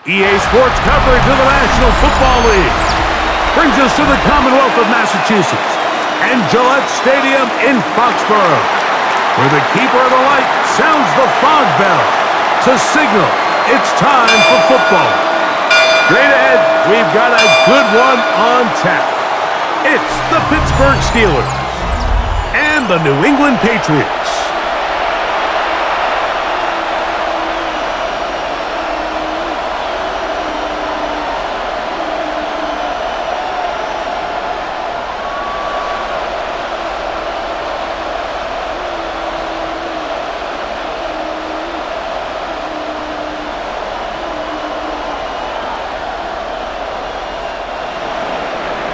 EA Sports coverage of the National Football League brings us to the Commonwealth of Massachusetts and Gillette Stadium in Foxborough, where the keeper of the light sounds the fog bell to signal it's time for football. Straight ahead, we've got a good one on tap. It's the Pittsburgh Steelers and the New England Patriots.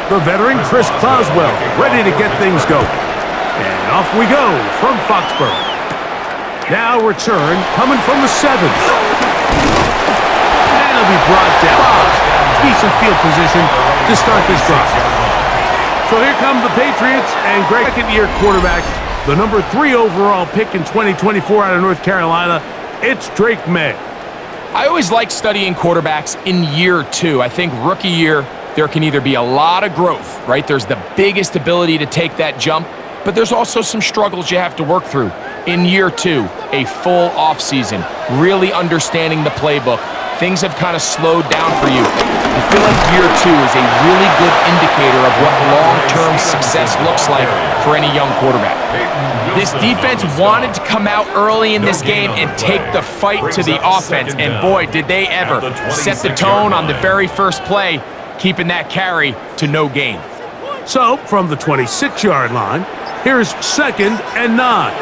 The veteran Chris Boswell ready to get things going. And off we go from Foxborough. Now return coming from the 7. And it'll be brought down. Decent field position to start this drive. So here come the Patriots and second-year quarterback, the number 3 overall pick in 2024 out of North Carolina. It's Drake May. I always like studying quarterbacks in year 2. I think rookie year, there can either be a lot of growth, right? There's the biggest ability to take that jump, but there's also some struggles you have to work through. In year 2, a full offseason, really understanding the playbook. Things have kind of slowed down for you. I feel like year 2 is a really good indicator of what long-term success looks like for any young quarterback. This defense wanted to come out early in this game and take the fight to the offense, and boy, did they ever set the tone on the very first play, keeping that carry to no gain. So, from the 26-yard line, here's 2nd and 9.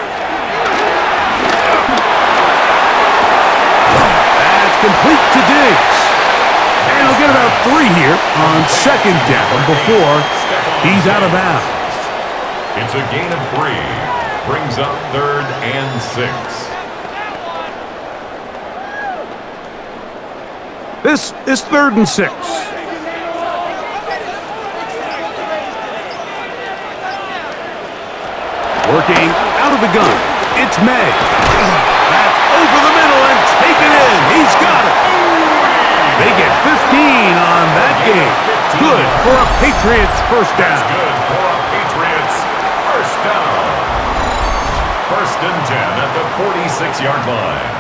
That's complete to Diggs. And he'll get about 3 here on 2nd down before he's out of bounds. It's a gain of 3. Brings up 3rd and 6. This is 3rd and 6. Working out of the gun, it's May. That's over the middle and taken in. He's got it. They get 15 on that game. Good for a Patriots first down. Good for a Patriots first down. 1st and 10 at the 46-yard line.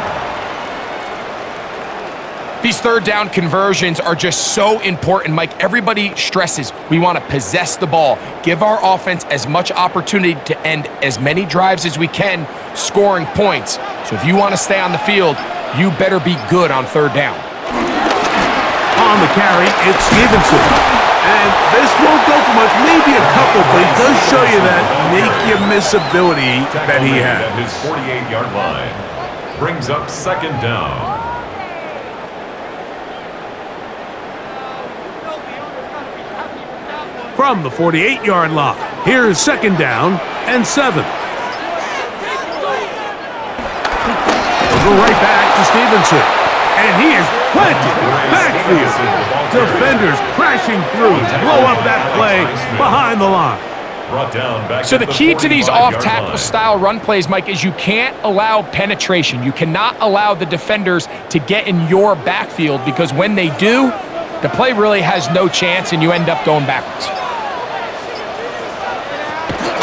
These 3rd down conversions are just so important, Mike. Everybody stresses we want to possess the ball, give our offense as much opportunity to end as many drives as we can, scoring points. So if you want to stay on the field, you better be good on 3rd down. On the carry, it's Stevenson. And this won't go for much, maybe a couple, but it does show you that make-you-miss ability that he has. At his 48-yard line. Brings up 2nd down. From the 48-yard line, here's 2nd down and 7. We'll go right back to Stevenson. And he is planted in the backfield. Defenders crashing through, blow up that play behind the line. So the key to these off-tackle style run plays, Mike, is you can't allow penetration. You cannot allow the defenders to get in your backfield, because when they do, the play really has no chance and you end up going backwards.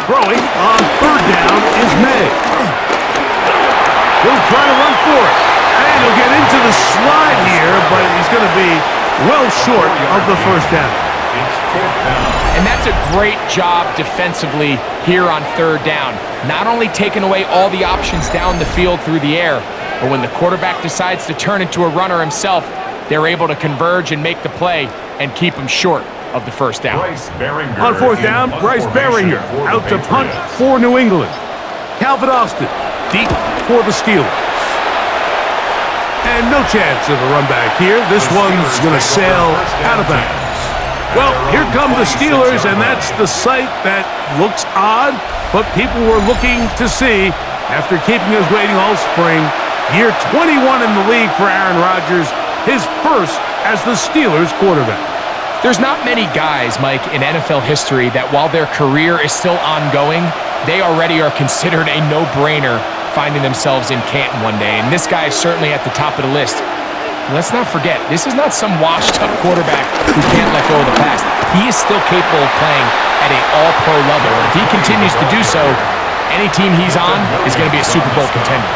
Throwing on 3rd down is May. He'll try to run for it. And he'll get into the slide here, but he's going to be well short of the 1st down. And that's a great job defensively here on 3rd down. Not only taking away all the options down the field through the air, but when the quarterback decides to turn into a runner himself, they're able to converge and make the play and keep him short of the 1st down. On 4th down, Bryce Baringer out to punt for New England. Calvin Austin deep for the Steelers. And no chance of a run back here. This one's going to sail out of bounds. Well, here come the Steelers, and that's the sight that looks odd, but people were looking to see after keeping us waiting all spring. Year 21 in the league for Aaron Rodgers, his first as the Steelers quarterback. There's not many guys, Mike, in NFL history that while their career is still ongoing, they already are considered a no-brainer finding themselves in Canton one day. And this guy is certainly at the top of the list. Let's not forget, this is not some washed-up quarterback who can't let go of the pass. He is still capable of playing at an all-pro level. And if he continues to do so, any team he's on is going to be a Super Bowl contender.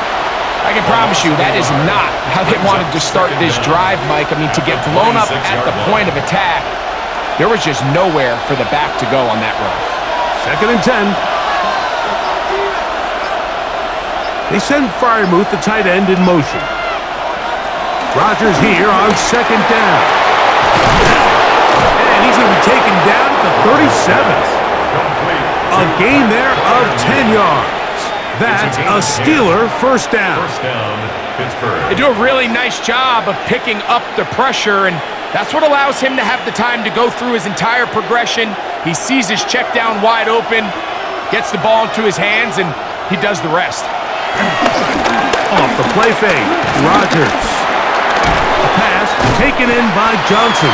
I can promise you that is not how they wanted to start this drive, Mike. I mean, to get blown up at the point of attack, there was just nowhere for the back to go on that run. 2nd and 10. They send Freiermuth, the tight end, in motion. Rodgers here on 2nd down. And he's going to be taken down at the 37th. A gain there of 10 yards. That's a Steeler first down. First down, Pittsburgh. They do a really nice job of picking up the pressure, and that's what allows him to have the time to go through his entire progression. He sees his check down wide open, gets the ball into his hands, and he does the rest. Off the play fake, Rodgers. A pass taken in by Johnson.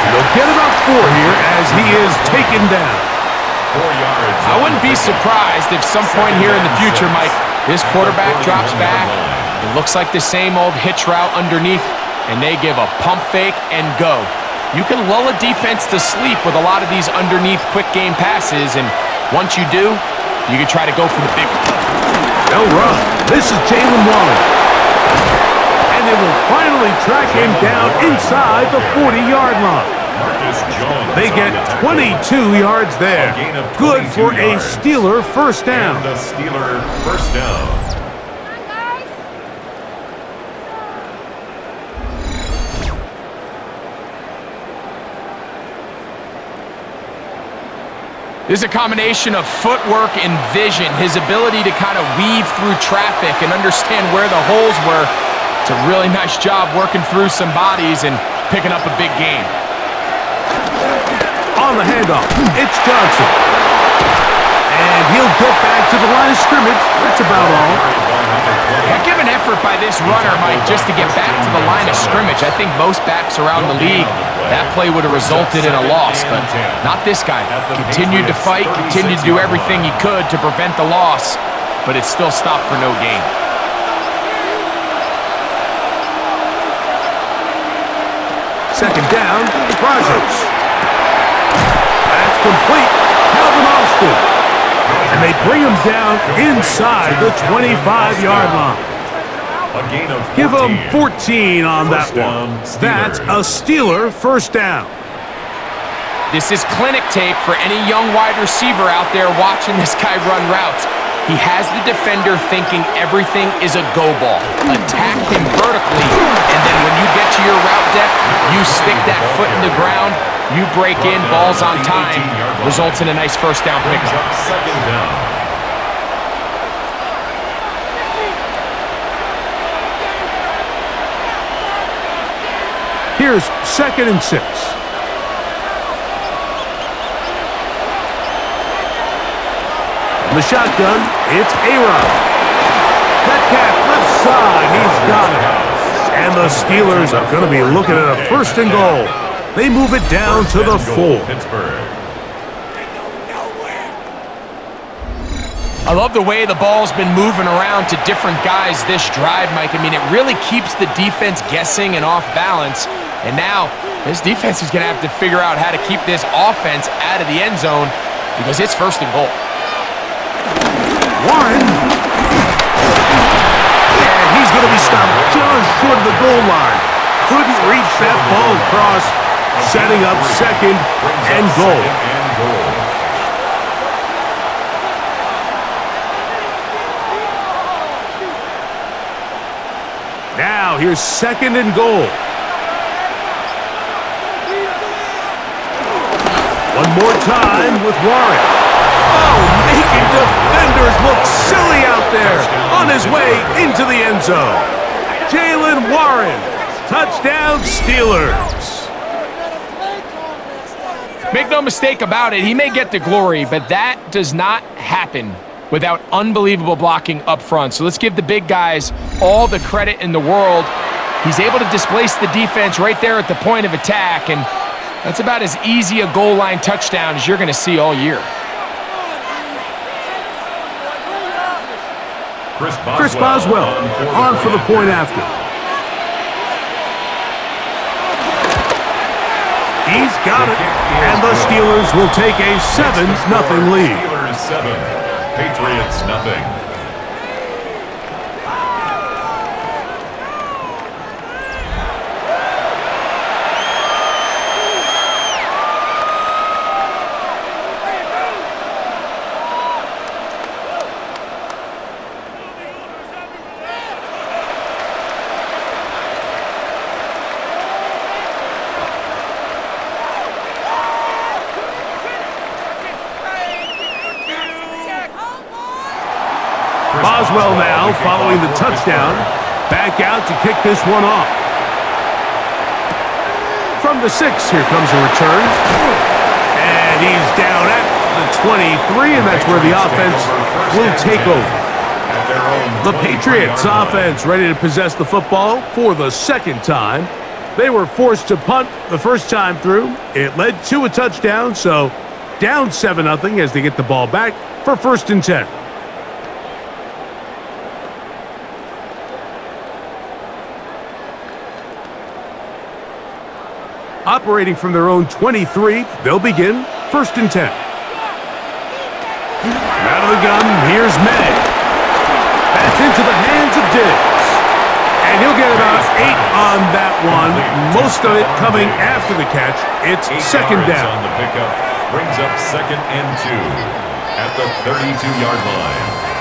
They'll get about 4 here as he is taken down. 4 yards. I wouldn't be surprised if some point here in the future, Mike, this quarterback drops back. It looks like the same old hitch route underneath, and they give a pump fake and go. You can lull a defense to sleep with a lot of these underneath quick game passes, and once you do, you can try to go for the big one. No run. This is Jalen Warren. And they will finally track him down inside the 40-yard line. They get 22 yards there. Good for a Steeler first down. And a Steeler first down. There's a combination of footwork and vision, his ability to kind of weave through traffic and understand where the holes were. It's a really nice job working through some bodies and picking up a big game. On the handoff, it's Johnson. And he'll get back to the line of scrimmage. That's about all. Heck of an effort by this runner, Mike, just to get back to the line of scrimmage. I think most backs around the league, that play would have resulted in a loss, but not this guy. Continued to fight, continued to do everything he could to prevent the loss, but it still stopped for no gain. Second down, Rodgers. That's complete. Calvin Austin. And they bring him down inside the 25-yard line. A gain of 14. Give him 14 on that one. That's a Steeler first down. This is clinic tape for any young wide receiver out there watching this guy run routes. He has the defender thinking everything is a go ball. Attack him vertically, and then when you get to your route depth, you stick that foot in the ground, you break in, balls on time, results in a nice first down pickup. Second down. Here's 2nd and 6. The shotgun, it's A-Rod. Metcalf left side, he's got it. And the Steelers are going to be looking at a 1st and goal. They move it down to the 4. Pittsburgh. I love the way the ball's been moving around to different guys this drive, Mike. I mean, it really keeps the defense guessing and off balance. And now, this defense is going to have to figure out how to keep this offense out of the end zone because it's 1st and goal. Warren. And he's going to be stopped just short of the goal line. Couldn't reach that ball across, setting up 2nd and goal. Now here's 2nd and goal. One more time with Warren. Oh, making defenders look silly out there on his way into the end zone. Jalen Warren, touchdown Steelers. Make no mistake about it, he may get the glory, but that does not happen without unbelievable blocking up front. So let's give the big guys all the credit in the world. He's able to displace the defense right there at the point of attack, and that's about as easy a goal line touchdown as you're going to see all year. Chris Boswell on for the point after. He's got it. And the Steelers will take a 7-0 lead. Steelers 7, Patriots nothing. Boswell now following the touchdown. Back out to kick this one off. From the 6, here comes a return. And he's down at the 23, and that's where the offense will take over. The Patriots offense ready to possess the football for the second time. They were forced to punt the first time through. It led to a touchdown, so down 7-0 as they get the ball back for 1st and 10. Operating from their own 23, they'll begin 1st and 10. Out of the gun, here's May. That's into the hands of Diggs. And he'll get about 8 on that one. Most of it coming after the catch. It's 2nd down. On the pickup brings up 2nd and 2 at the 32-yard line.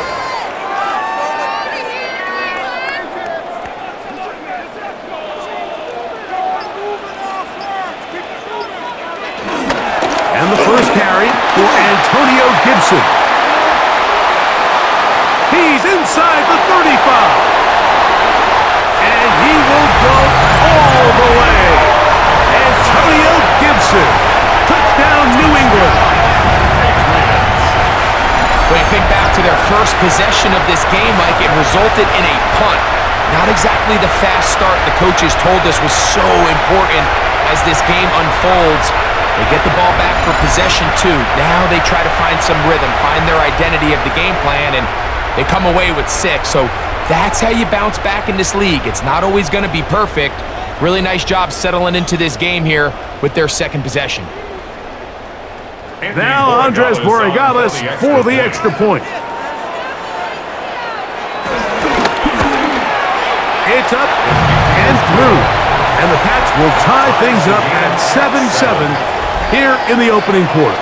And the first carry for Antonio Gibson. He's inside the 35. And he will go all the way. Antonio Gibson. Touchdown, New England. When you think back to their first possession of this game, Mike, it resulted in a punt. Not exactly the fast start the coaches told us was so important as this game unfolds. They get the ball back for possession 2. Now they try to find some rhythm, find their identity of the game plan, and they come away with 6. So that's how you bounce back in this league. It's not always going to be perfect. Really nice job settling into this game here with their 2nd possession. Now Andres Borregales for the extra point. It's up and through. And the Pats will tie things up at 7-7 here in the opening quarter.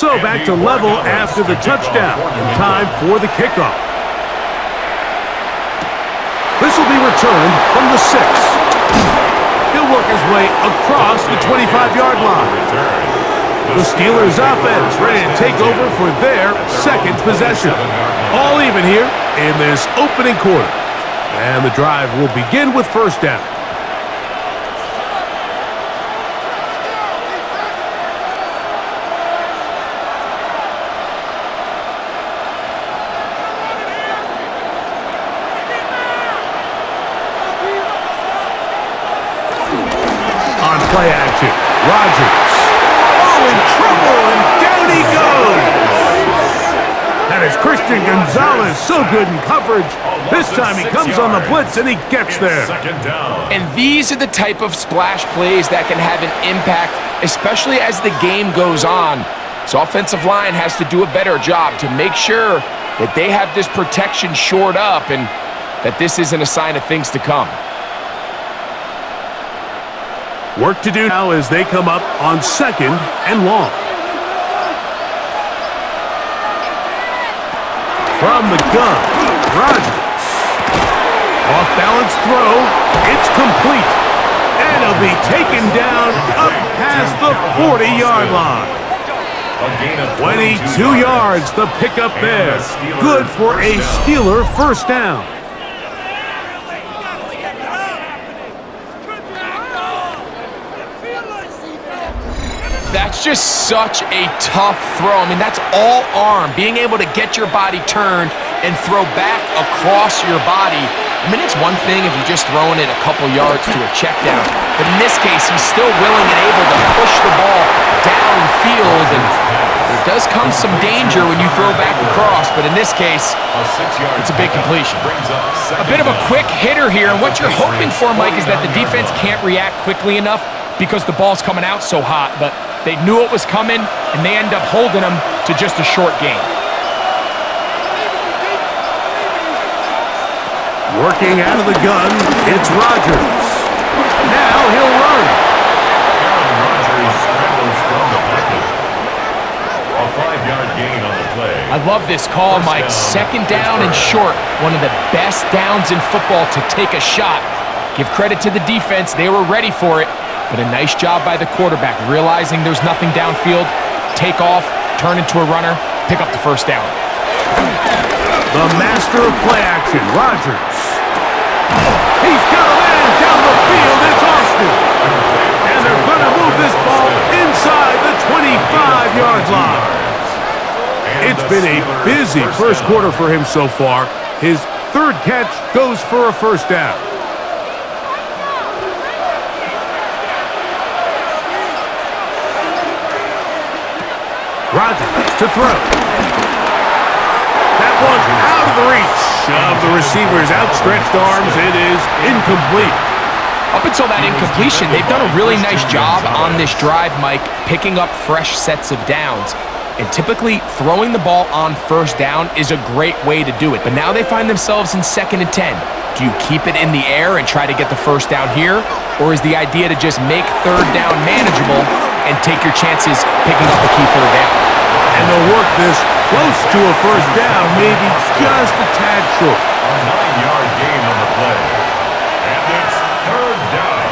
So back to level after the touchdown. In time for the kickoff. This will be returned from the 6. He'll work his way across the 25-yard line. The Steelers offense ready to take over for their 2nd possession. All even here in this opening quarter. And the drive will begin with 1st down. Play action. Rodgers. Oh, in trouble, and down he goes. That is Christian Gonzalez, so good in coverage. This time he comes on the blitz, and he gets there. 2nd down. And these are the type of splash plays that can have an impact, especially as the game goes on. So offensive line has to do a better job to make sure that they have this protection shored up and that this isn't a sign of things to come. Work to do now as they come up on 2nd and long. From the gun, Rodgers. Off-balance throw. It's complete. And it'll be taken down up past the 40-yard line. A gain of 22 yards, the pickup there. Good for a Steeler 1st down. That's just such a tough throw. I mean, that's all arm. Being able to get your body turned and throw back across your body. I mean, it's one thing if you're just throwing it a couple yards to a check down, but in this case, he's still willing and able to push the ball downfield, and there does come some danger when you throw back across, but in this case, it's a big completion. A bit of a quick hitter here, and what you're hoping for, Mike, is that the defense can't react quickly enough because the ball's coming out so hot, but they knew it was coming, and they end up holding them to just a short gain. Working out of the gun, it's Rodgers. Now he'll run. Aaron Rodgers scrambles from the pocket. A 5-yard gain on the play. I love this call, Mike. Second down and short. One of the best downs in football to take a shot. Give credit to the defense. They were ready for it. But a nice job by the quarterback, realizing there's nothing downfield. Take off, turn into a runner, pick up the first down. The master of play action, Rodgers. He's got a man down the field. It's Austin. And they're going to move this ball inside the 25-yard line. It's been a busy first quarter for him so far. His third catch goes for a first down. Rodgers to throw. That one out of the reach of the receiver's outstretched arms. It is incomplete. Up until that incompletion, they've done a really nice job on this drive, Mike, picking up fresh sets of downs. And typically, throwing the ball on first down is a great way to do it. But now they find themselves in 2nd and 10. Do you keep it in the air and try to get the first down here? Or is the idea to just make third down manageable and take your chances picking up a key third down? And they'll work this close to a first down, maybe just a tad short. A 9-yard gain on the play. And it's third down.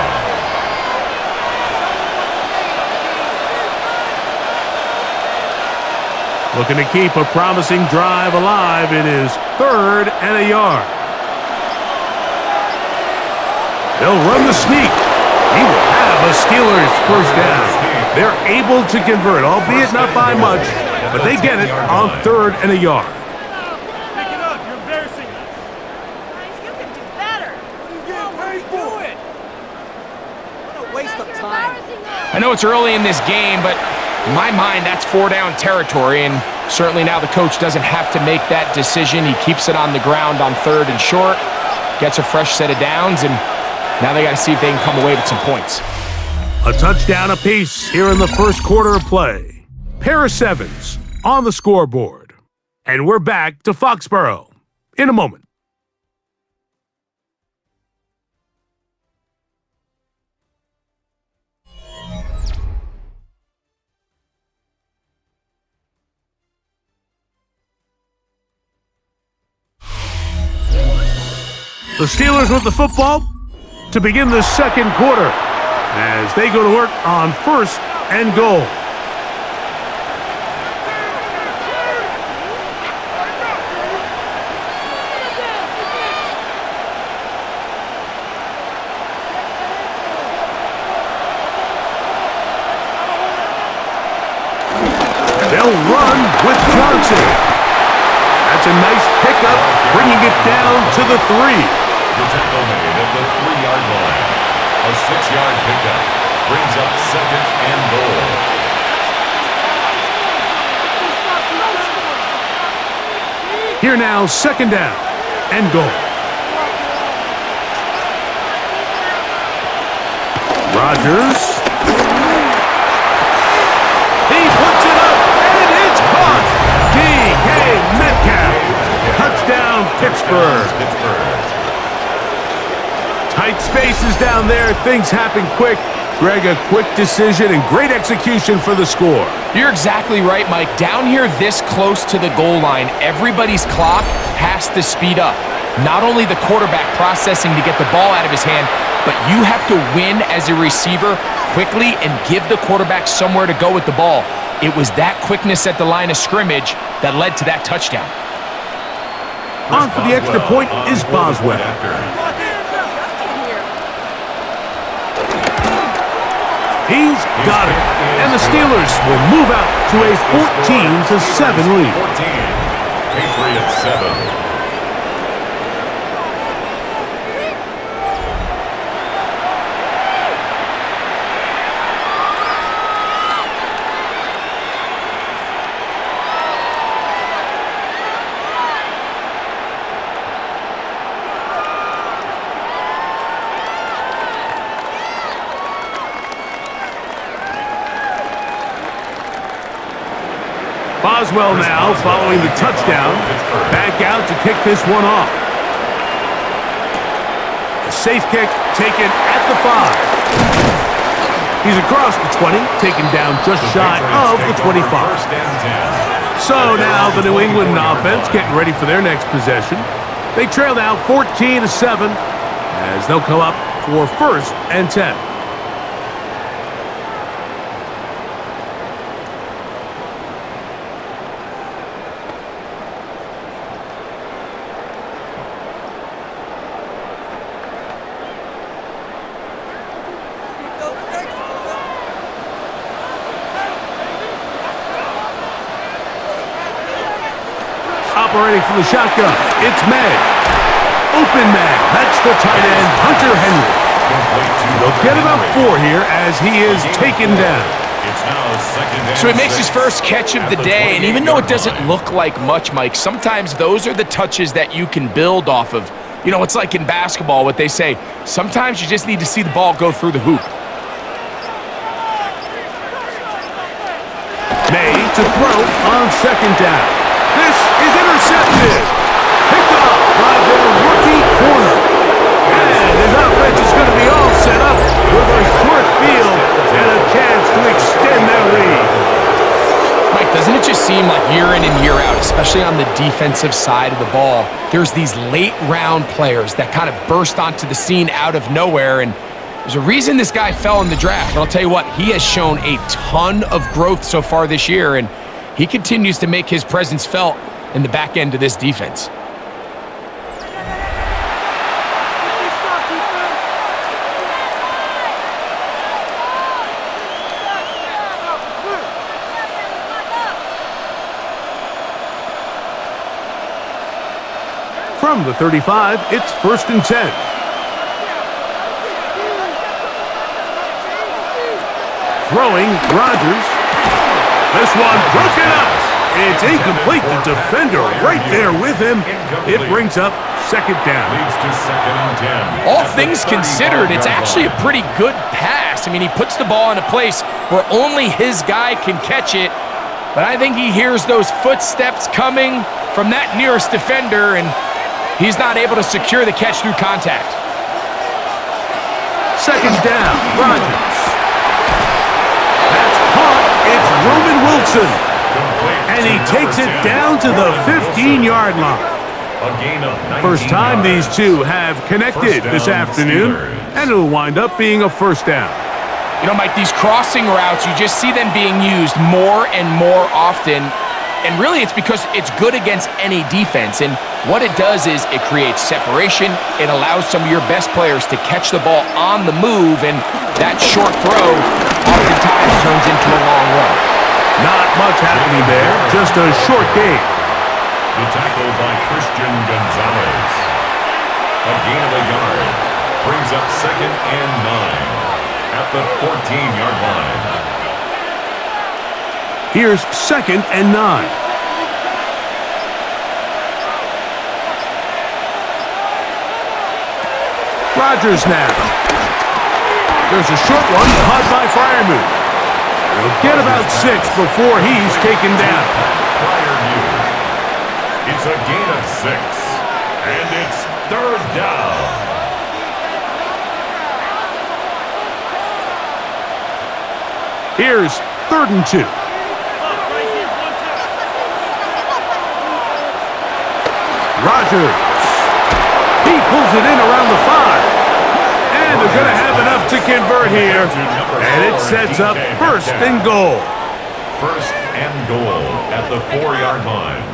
Looking to keep a promising drive alive. It is 3rd and a yard. They'll run the sneak. He will have a Steelers first down. They're able to convert, albeit not by much, but they get it on 3rd and a yard. Pick it up. You're embarrassing us. Guys, you can do better. What a waste of time. I know it's early in this game, but in my mind, that's 4-down territory, and certainly now the coach doesn't have to make that decision. He keeps it on the ground on 3rd and short, gets a fresh set of downs, and now they got to see if they can come away with some points. A touchdown apiece here in the first quarter of play. Pair of sevens on the scoreboard. And we're back to Foxborough in a moment. The Steelers with the football to begin the second quarter as they go to work on 1st and goal. They'll run with Johnson. That's a nice pickup, bringing it down to the 3. The tackle made at the 3-yard line. A 6-yard pickup brings up 2nd and goal. Here now, 2nd down and goal. Rodgers. He puts it up, and it's caught. D.K. Metcalf. Touchdown, Pittsburgh. Tight spaces down there. Things happen quick. Greg, a quick decision and great execution for the score. You're exactly right, Mike. Down here this close to the goal line, everybody's clock has to speed up. Not only the quarterback processing to get the ball out of his hand, but you have to win as a receiver quickly and give the quarterback somewhere to go with the ball. It was that quickness at the line of scrimmage that led to that touchdown. On for the extra point is Boswell. He's got it. And the Steelers will move out to a 14-7 lead. 14. Patriots 7. Boswell now following the touchdown. Back out to kick this one off. A safe kick taken at the 5. He's across the 20, taken down just shy of the 25. So now the New England offense getting ready for their next possession. They trail now 14-7 as they'll come up for 1st and 10. Operating from the shotgun, it's May. Open man, that's the tight end, Hunter Henry. They'll get about 4 here as he is taken down. So he makes his first catch of the day, and even though it doesn't look like much, Mike, sometimes those are the touches that you can build off of. You know, it's like in basketball, what they say, sometimes you just need to see the ball go through the hoop. May to throw on 2nd down. This is intercepted. Picked up by their rookie corner. And his offense is going to be all set up with a short field and a chance to extend their lead. Mike, doesn't it just seem like year in and year out, especially on the defensive side of the ball, there's these late-round players that kind of burst onto the scene out of nowhere, and there's a reason this guy fell in the draft. But I'll tell you what, he has shown a ton of growth so far this year, and he continues to make his presence felt in the back end of this defense. From the 35, it's 1st and 10. Throwing, Rodgers. This one broken up. It's incomplete. The defender right there with him. It brings up 2nd down. Leads to 2nd and 10. All things considered, it's actually a pretty good pass. I mean, he puts the ball in a place where only his guy can catch it. But I think he hears those footsteps coming from that nearest defender, and he's not able to secure the catch through contact. 2nd down, Rodgers. That's caught. It's Roman Wilson. And he takes it down to the 15-yard line. A gain of 19 First time yards. these two have connected this afternoon, and it'll wind up being a 1st down. You know, Mike, these crossing routes, you just see them being used more and more often. And really, it's because it's good against any defense. And what it does is it creates separation. It allows some of your best players to catch the ball on the move. And that short throw oftentimes turns into a long run. Not much happening there, just a short gain. The tackle by Christian Gonzalez. A gain of a yard. Brings up 2nd and 9 at the 14-yard line. Here's 2nd and 9. Rodgers now. There's a short one caught by Freiermuth. He'll get about 6 before he's taken down. It's a gain of 6, and it's 3rd down. Here's 3rd and 2. Rodgers. He pulls it in around the 5. And they're going to have enough to convert here. And it sets up 1st and goal. 1st and goal at the 4-yard line.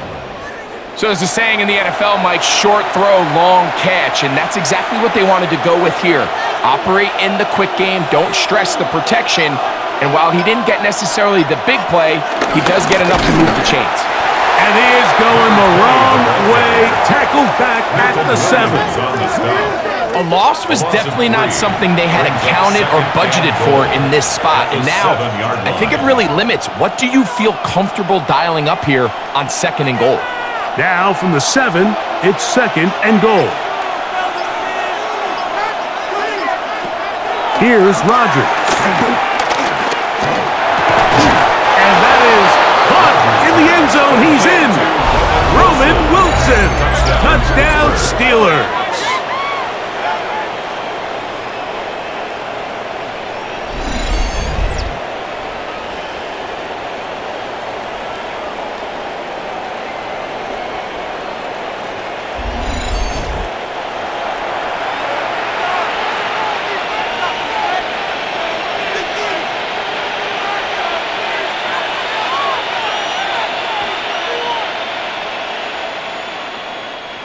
So there's a saying in the NFL, Mike, short throw, long catch, and that's exactly what they wanted to go with here. Operate in the quick game, don't stress the protection, and while he didn't get necessarily the big play, he does get enough to move the chains. And he is going the wrong way, tackled back at the 7. A loss was definitely not something they had accounted or budgeted for in this spot, and now I think it really limits what do you feel comfortable dialing up here on 2nd and goal. Now from the 7, it's 2nd and goal. Here's Rodgers. And that is caught in the end zone. He's in. Roman Wilson. Touchdown Steelers.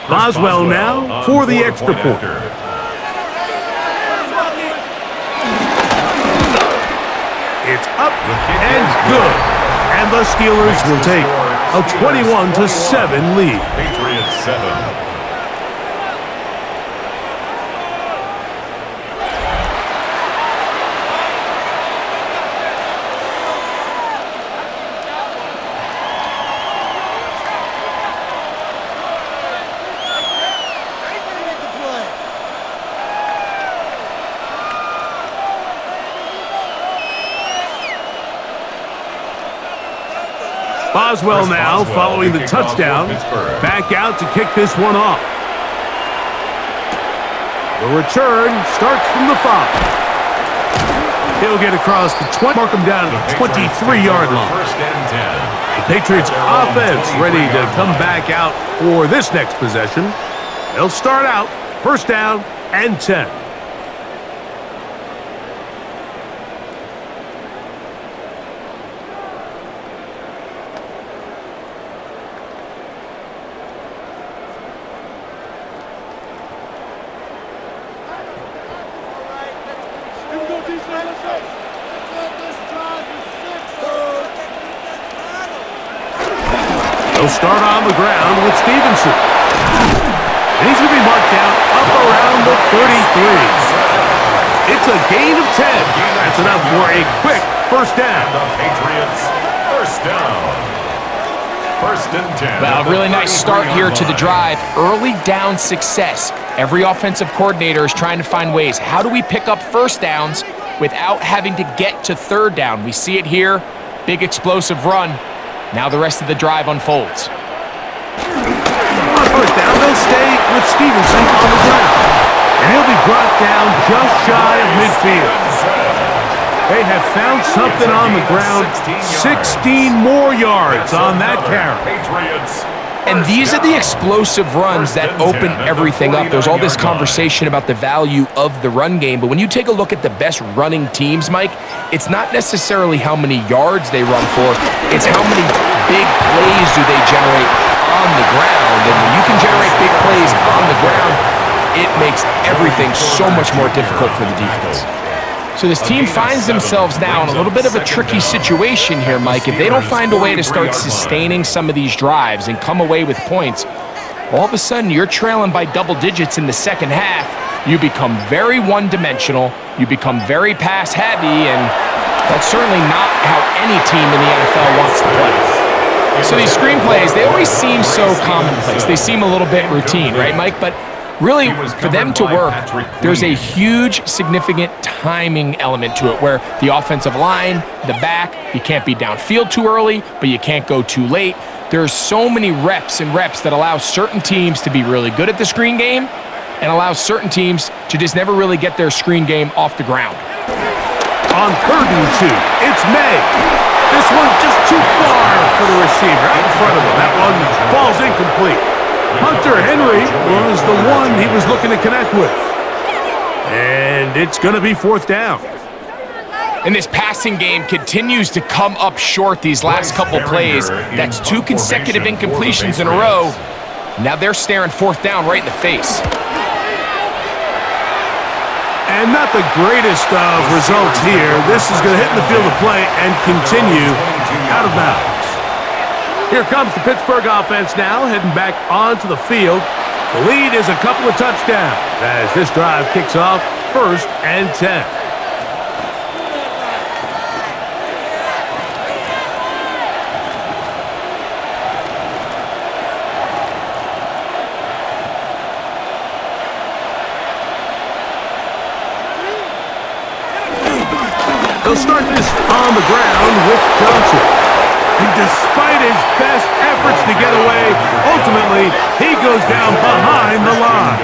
Boswell now for the extra point. It's up and good. And the Steelers will take a 21-7 lead. Patriots 7. Boswell now following the touchdown. Back out to kick this one off. The return starts from the 5. He'll get across the 20, mark him down at the 23-yard line. The Patriots offense ready to come back out for this next possession. They'll start out 1st down and 10. They'll start on the ground with Stevenson. And he's going to be marked down up around the 33. It's a gain of 10. That's enough for a quick 1st down. The Patriots, 1st down. 1st and 10. Well, a really nice start here to the drive. Early down success. Every offensive coordinator is trying to find ways. How do we pick up 1st downs without having to get to 3rd down? We see it here. Big explosive run. Now the rest of the drive unfolds. On 1st down, they'll stay with Stevenson on the ground. And he'll be brought down just shy of midfield. They have found something on the ground. 16 more yards on that carry. And these are the explosive runs that open everything up. There's all this conversation about the value of the run game, but when you take a look at the best running teams, Mike, it's not necessarily how many yards they run for, it's how many big plays do they generate on the ground. And when you can generate big plays on the ground, it makes everything so much more difficult for the defense. So this team finds themselves now in a little bit of a tricky situation here, Mike. If they don't find a way to start sustaining some of these drives and come away with points, all of a sudden you're trailing by double digits in the 2nd half. You become very one-dimensional, you become very pass-heavy, and that's certainly not how any team in the NFL wants to play. So these screenplays, they always seem so commonplace. They seem a little bit routine, right, Mike? But really, for them to work, there's a huge, significant timing element to it where the offensive line, the back, you can't be downfield too early, but you can't go too late. There's so many reps and reps that allow certain teams to be really good at the screen game and allow certain teams to just never really get their screen game off the ground. On 3rd and 2, it's May. This one just too far for the receiver out in front of him. That one falls incomplete. Hunter Henry was the one he was looking to connect with. And it's going to be 4th down. And this passing game continues to come up short these last couple plays. That's 2 consecutive incompletions in a row. Now they're staring fourth down right in the face. And not the greatest of results here. This is going to hit in the field of play and continue out of bounds. Here comes the Pittsburgh offense now, heading back onto the field. The lead is a couple of touchdowns as this drive kicks off 1st and 10. They'll start this on the ground with Johnson. And despite his best efforts to get away, ultimately, he goes down behind the line.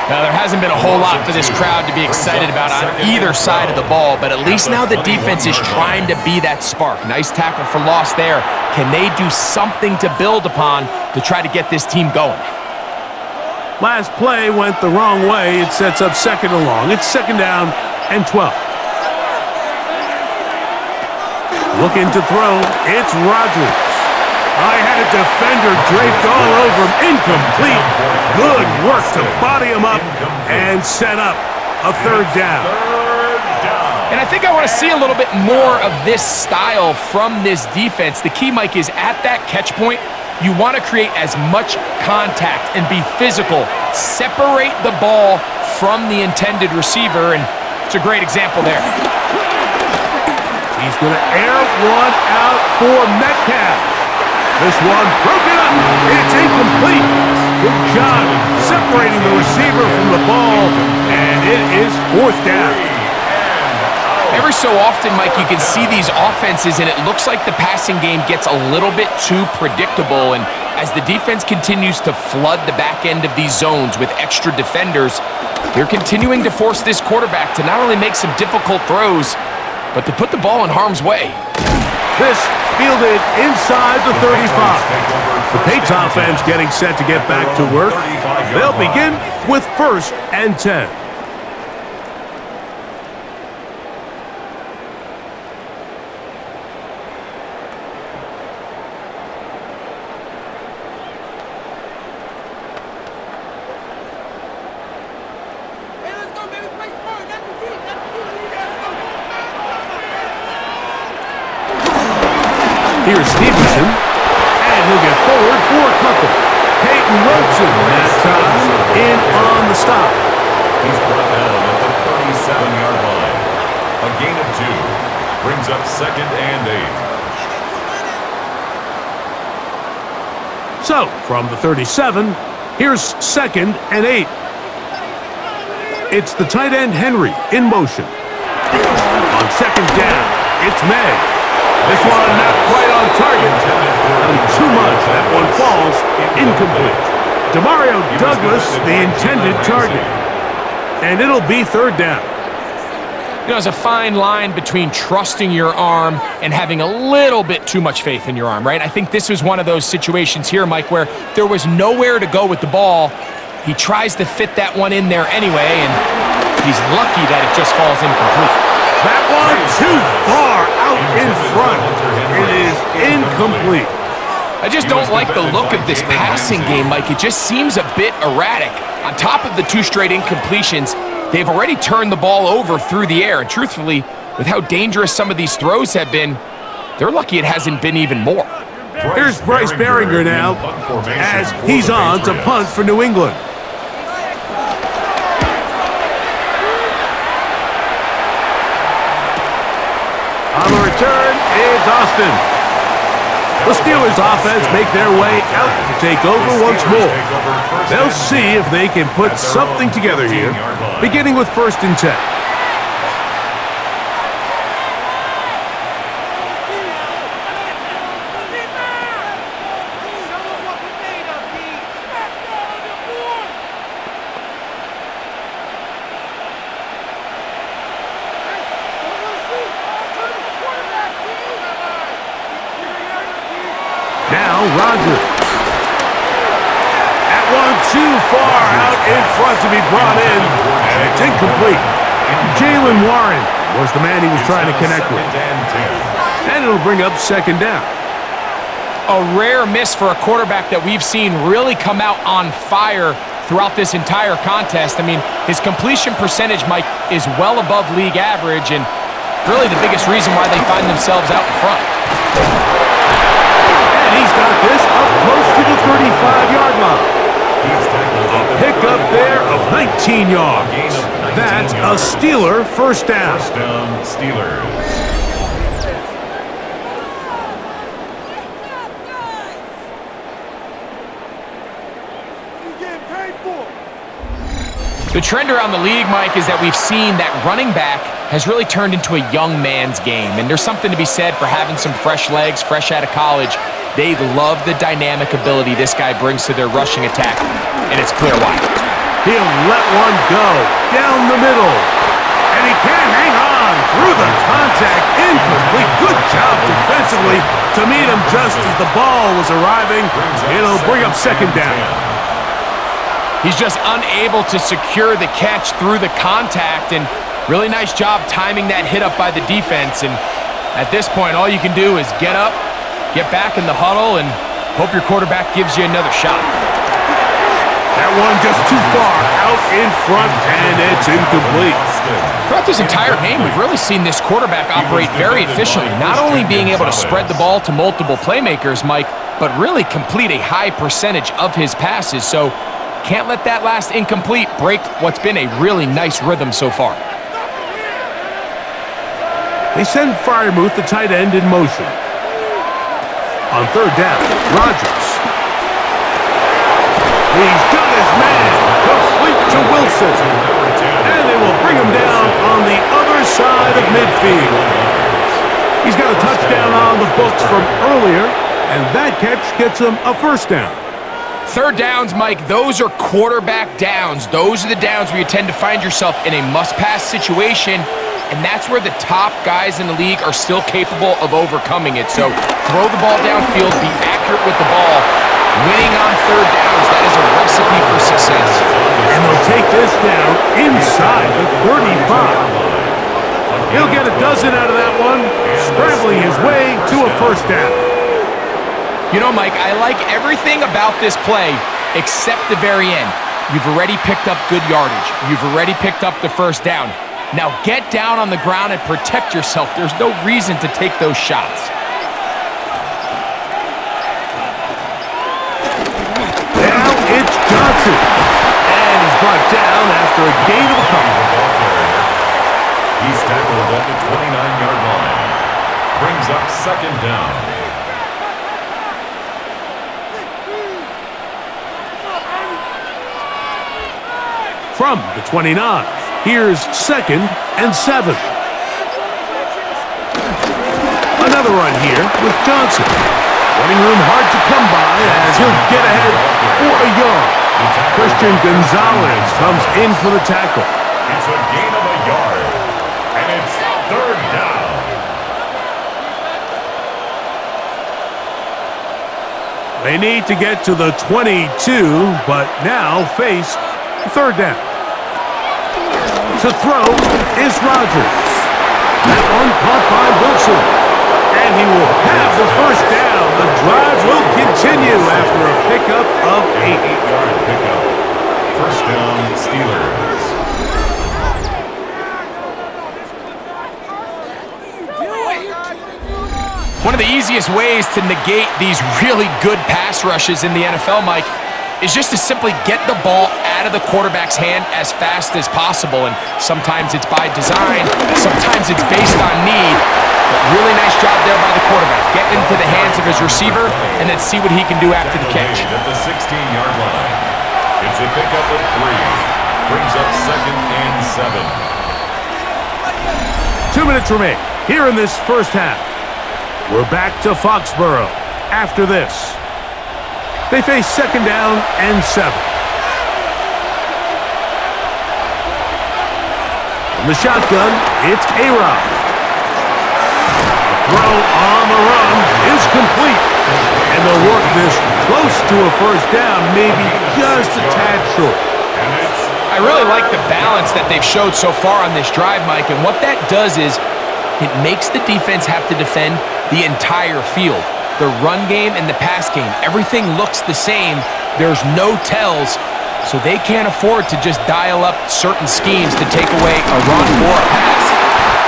Now, there hasn't been a whole lot for this crowd to be excited about on either side of the ball, but at least now the defense is trying to be that spark. Nice tackle for loss there. Can they do something to build upon to try to get this team going? Last play went the wrong way. It sets up 2nd and long. It's 2nd down and 12. Looking to throw, it's Rodgers. I had a defender draped all over him. Incomplete. Good work to body him up and set up a 3rd down. And I think I want to see a little bit more of this style from this defense. The key, Mike, is at that catch point, you want to create as much contact and be physical. Separate the ball from the intended receiver, and it's a great example there. He's going to air one out for Metcalf. This one broken up. It's incomplete. Good job separating the receiver from the ball, and it is 4th down. Every so often, Mike, you can see these offenses, and it looks like the passing game gets a little bit too predictable, and as the defense continues to flood the back end of these zones with extra defenders, they're continuing to force this quarterback to not only make some difficult throws, but to put the ball in harm's way. This fielded inside the 35. The Patriots offense getting set to get back to work. They'll begin with 1st and 10. Here's Stevenson, and he'll get forward for a couple. Peyton Rosen that time in on the stop. He's brought down at the 37-yard line. A gain of 2 brings up 2nd and 8. So, from the 37, here's 2nd and 8. It's the tight end Henry in motion. On 2nd down, it's May. This one not quite on target. Too much. That one falls incomplete. Demario Douglas, the intended target. And it'll be 3rd down. You know, there's a fine line between trusting your arm and having a little bit too much faith in your arm, right? I think this was one of those situations here, Mike, where there was nowhere to go with the ball. He tries to fit that one in there anyway, and he's lucky that it just falls incomplete. That one too far out in front. It is incomplete. I just don't like the look of this passing game, Mike. It just seems a bit erratic. On top of the 2 straight incompletions, they've already turned the ball over through the air. And truthfully, with how dangerous some of these throws have been, they're lucky it hasn't been even more. Here's Bryce Behringer now as he's on to punt for New England. On the return, it's Austin. The Steelers offense make their way out to take over once more. They'll see if they can put something together here, beginning with 1st and 10. Now Rodgers. That one too far out in front to be brought in, and it's incomplete. Jalen Warren was the man he was trying to connect with. And it'll bring up 2nd down. A rare miss for a quarterback that we've seen really come out on fire throughout this entire contest. I mean, his completion percentage, Mike, is well above league average and really the biggest reason why they find themselves out in front. And he's got this up close to the 35-yard line. A pickup there of 19 yards. That's a Steeler first down. First down, Steelers. The trend around the league, Mike, is that we've seen that running back has really turned into a young man's game. And there's something to be said for having some fresh legs, fresh out of college. They love the dynamic ability this guy brings to their rushing attack. And it's clear why. He'll let one go down the middle. And he can't hang on through the contact. Incomplete. Good job defensively to meet him just as the ball was arriving. It'll bring up second down. He's just unable to secure the catch through the contact, and really nice job timing that hit up by the defense. And at this point, all you can do is get up, get back in the huddle, and hope your quarterback gives you another shot. That one just too far out in front, and it's incomplete. Throughout this entire game, we've really seen this quarterback operate very efficiently, not only being able to spread the ball to multiple playmakers, Mike, but really complete a high percentage of his passes. So can't let that last incomplete break what's been a really nice rhythm so far. They send Freiermuth, the tight end, in motion. On third down, Rodgers. He's got his man, complete to Wilson. And they will bring him down on the other side of midfield. He's got a touchdown on the books from earlier, and that catch gets him a first down. Third downs, Mike, those are quarterback downs. Those are the downs where you tend to find yourself in a must-pass situation, and that's where the top guys in the league are still capable of overcoming it. So throw the ball downfield, be accurate with the ball. Winning on third downs, that is a recipe for success. And they'll take this down inside the 35. He'll get a dozen out of that one, scrambling his way to a first down. You know, Mike, I like everything about this play except the very end. You've already picked up good yardage. You've already picked up the first down. Now get down on the ground and protect yourself. There's no reason to take those shots. Now it's Johnson. And he's brought down after a gain of a couple. He's tackled at the 29-yard line. Brings up second down. From the 29, here's 2nd and 7. Another run here with Johnson. Running room hard to come by as he'll get ahead for a yard. Christian Gonzalez comes in for the tackle. It's a gain of a yard, and it's third down. They need to get to the 22, but now face third down. To throw is Rodgers. That one caught by Wilson. And he will have the first down. The drive will continue after a pickup of 8. 8-yard pickup. First down, Steelers. One of the easiest ways to negate these really good pass rushes in the NFL, Mike, is just to simply get the ball out of the quarterback's hand as fast as possible. And sometimes it's by design, sometimes it's based on need. But really nice job there by the quarterback. Get into the hands of his receiver and then see what he can do after the catch. At the 16-yard line. It's a pickup of 3. Brings up second and 7. 2 minutes remain here in this first half. We're back to Foxborough after this. They face second down and 7. From the shotgun, it's A-Rod. The throw on the run is complete. And they'll work this close to a first down, maybe just a tad short. I really like the balance that they've showed so far on this drive, Mike, and what that does is it makes the defense have to defend the entire field. the run game and the pass game, everything looks the same. There's no tells, so they can't afford to just dial up certain schemes to take away a run or a pass.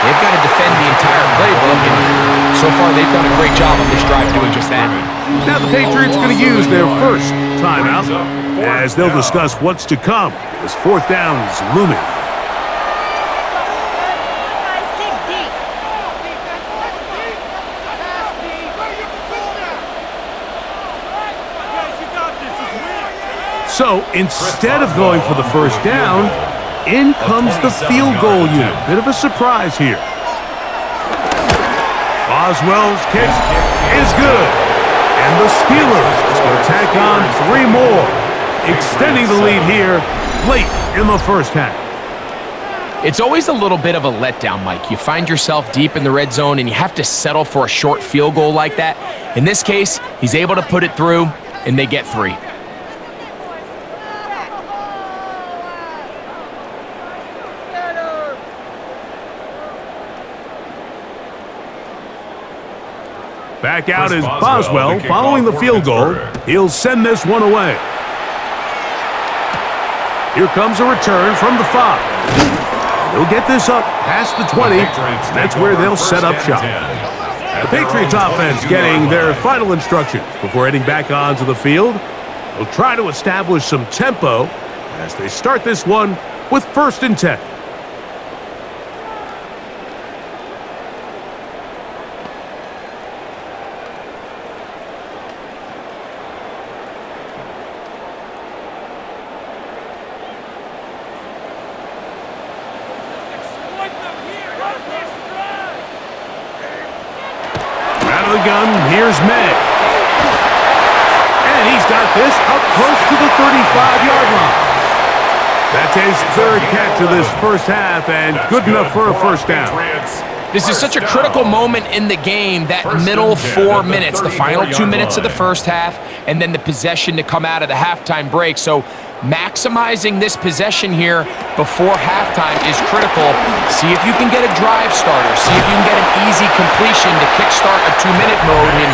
They've got to defend the entire playbook, and so far they've done a great job on this drive doing just that. Now the Patriots are going to use their first timeout as they'll discuss what's to come as fourth down is looming. Guys, dig deep. Guys, you got this. It's weird. So instead of going for the first down, in comes the field goal unit. Bit of a surprise here. Boswell's kick is good. And the Steelers will tack on 3 more, extending the lead here late in the first half. It's always a little bit of a letdown, Mike. You find yourself deep in the red zone and you have to settle for a short field goal like that. In this case, he's able to put it through, and they get 3. Back out is Boswell following the field goal. He'll send this one away. Here comes a return from the 5. They'll get this up past the 20. That's where they'll set up shop. The Patriots offense getting their final instructions before heading back onto the field. They'll try to establish some tempo as they start this one with 1st and 10. The gun, here's May. And he's got this up close to the 35-yard line. That's his 3rd catch of this first half, and good enough for a first down. This is such a critical moment in the game, that middle 4 minutes, the final 2 minutes of the first half, and then the possession to come out of the halftime break. So maximizing this possession here before halftime is critical. See if you can get a drive starter. See if you can get an easy completion to kickstart a 2-minute mode, and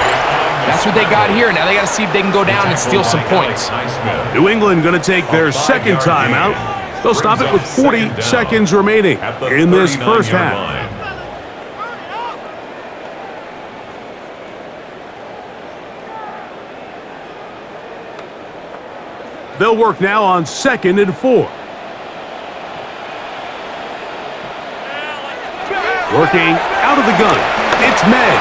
that's what they got here. Now they got to see if they can go down and steal some points. New England going to take their 2nd timeout. They'll stop it with 40 seconds remaining in this first half. They'll work now on 2nd and 4. Working out of the gun, it's May.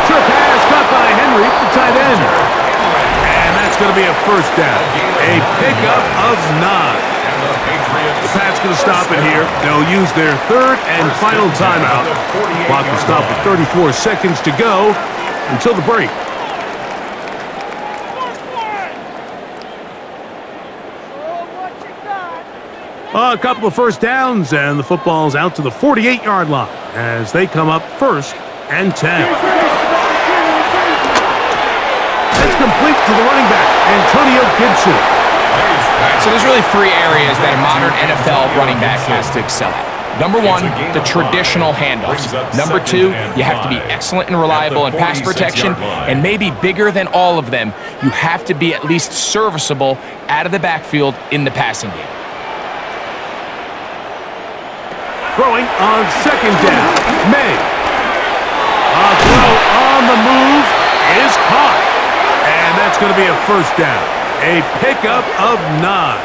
Sure pass caught by Henry, the tight end. And that's going to be a first down. A pickup of 9. The Pats going to stop it here. They'll use their 3rd and final timeout. Clock will stop with 34 seconds to go until the break. A couple of first downs, and the football's out to the 48-yard line as they come up 1st and 10. That's complete to the running back, Antonio Gibson. So there's really 3 areas that a modern NFL running back has to excel at. Number 1, the traditional handoffs. Number 2, you have to be excellent and reliable in pass protection, and maybe bigger than all of them, you have to be at least serviceable out of the backfield in the passing game. Throwing on 2nd down, May. A throw on the move is caught. And that's going to be a first down. A pickup of 9.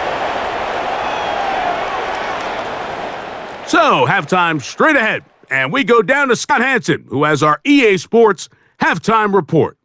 So, halftime straight ahead. And we go down to Scott Hansen, who has our EA Sports halftime report.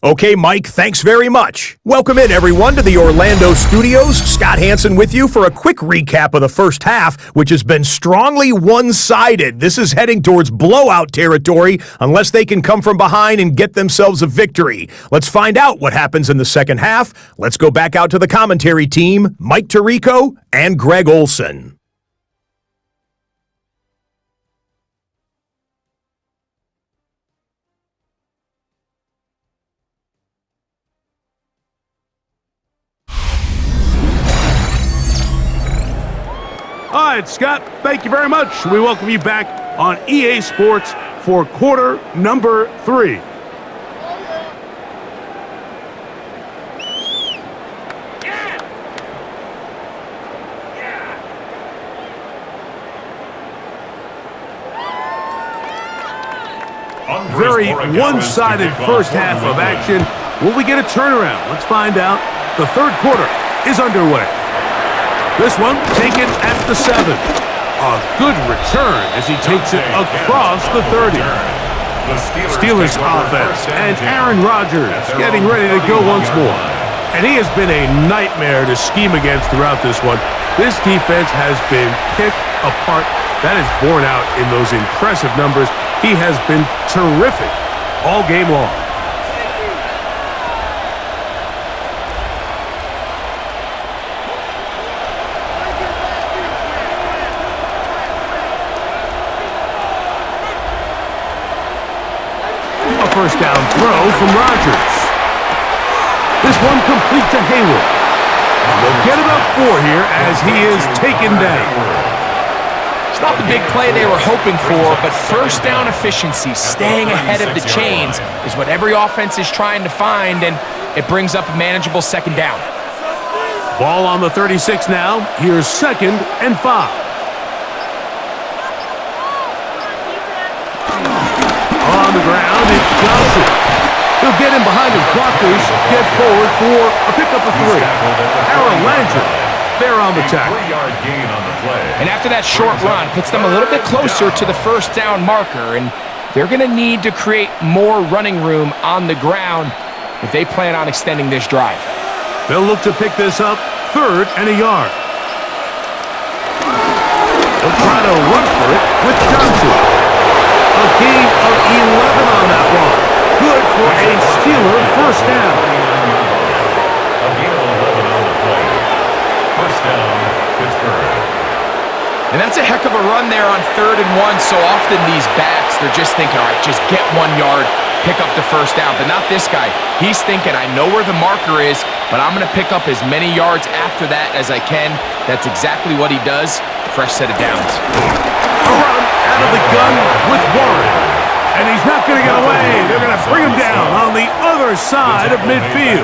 Okay, Mike, thanks very much. Welcome in, everyone, to the Orlando studios. Scott Hansen with you for a quick recap of the first half, which has been strongly one-sided. This is heading towards blowout territory unless they can come from behind and get themselves a victory. Let's find out what happens in the second half. Let's go back out to the commentary team, Mike Tirico and Greg Olson. All right, Scott, thank you very much. We welcome you back on EA Sports for quarter number 3. Very one-sided first half of action. Will we get a turnaround? Let's find out. The third quarter is underway. This one taken at the 7. A good return as he takes it across the 30. Steelers offense and Aaron Rodgers getting ready to go once more. And he has been a nightmare to scheme against throughout this one. This defense has been picked apart. That is borne out in those impressive numbers. He has been terrific all game long. A first down throw from Rodgers. This one complete to Hayward. And they'll get about 4 here as he is taken down. It's not the big play they were hoping for, but first down efficiency, staying ahead of the chains, is what every offense is trying to find, and it brings up a manageable second down. Ball on the 36 now. Here's 2nd and 5. On the ground, it's Johnson. He'll get him behind his blockers, get forward for a pickup of 3. Aaron Landry there on the tackle. 3-yard gain on the play. And after that short run, puts them a little bit closer to the first down marker, and they're going to need to create more running room on the ground if they plan on extending this drive. They'll look to pick this up 3rd and a yard. They'll try to run for it with Johnson. A gain of 11 on that one. Good for a Steeler first down. A gain of 11 on the play. First down, Pittsburgh. And that's a heck of a run there on 3rd and 1. So often these backs, they're just thinking, all right, just get 1 yard, pick up the first down. But not this guy. He's thinking, I know where the marker is, but I'm going to pick up as many yards after that as I can. That's exactly what he does. Fresh set of downs. A run out of the gun with Warren. And he's not going to get away. They're going to bring him down on the other side of midfield.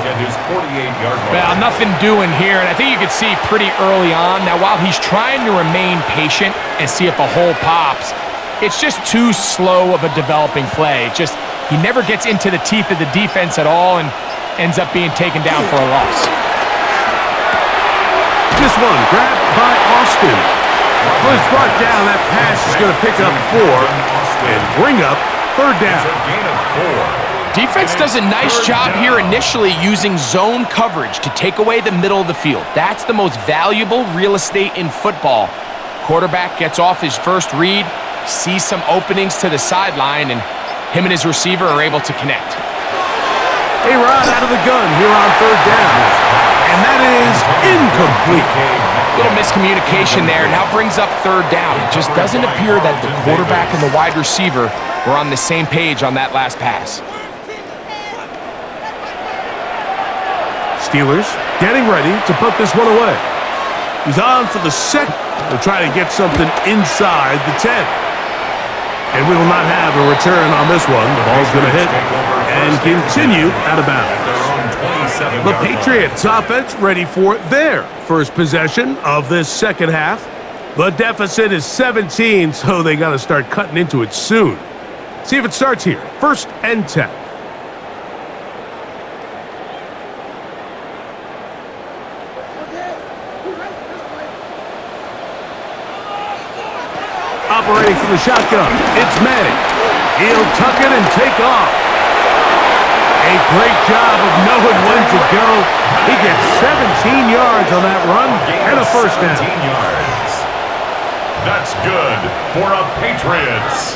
Well, nothing doing here, and I think you can see pretty early on. Now, while he's trying to remain patient and see if a hole pops, it's just too slow of a developing play. He never gets into the teeth of the defense at all and ends up being taken down for a loss. This one grabbed by Austin. Was brought down. That pass is going to pick up 4 and bring up 3rd down. Defense does a nice job here initially using zone coverage to take away the middle of the field. That's the most valuable real estate in football. Quarterback gets off his first read, sees some openings to the sideline, and him and his receiver are able to connect. A-Rod out of the gun here on 3rd down. And that is incomplete. Little miscommunication there. Now brings up 3rd down. It just doesn't appear that the quarterback and the wide receiver were on the same page on that last pass. Steelers getting ready to put this one away. He's on for the second. They'll try to get something inside the 10. And we will not have a return on this one. The ball's going to hit and continue out of bounds. The Patriots offense ready for their first possession of this second half. The deficit is 17, so they got to start cutting into it soon. See if it starts here. 1st and 10. Operating from the shotgun, it's Manning. He'll tuck it and take off. A great job of knowing when to go. He gets 17 yards on that run and a first down. 17 yards. That's good for a Patriots.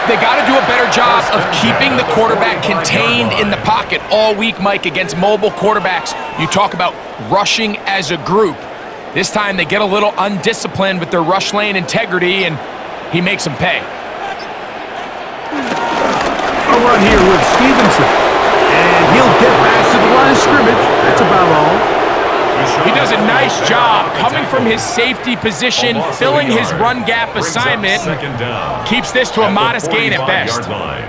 They got to do a better job of keeping the quarterback contained in the pocket all week, Mike, against mobile quarterbacks. You talk about rushing as a group. This time they get a little undisciplined with their rush lane integrity, and he makes them pay. A run here with Stevenson. And he'll get back to the line of scrimmage. That's about all. He does a nice nice job coming from his safety position, A loss of filling a his yard. run gap Brings up assignment. second down. Keeps this to a At the modest gain at 45-yard best. line.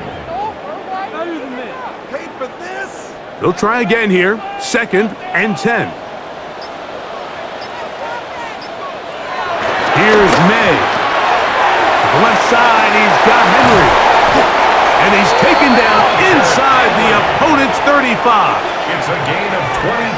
Better than this. Paid for this. They'll try again here. 2nd and 10. Here's May. To the left side, he's got Henry. And he's taken down inside the opponent's 35. It's a gain of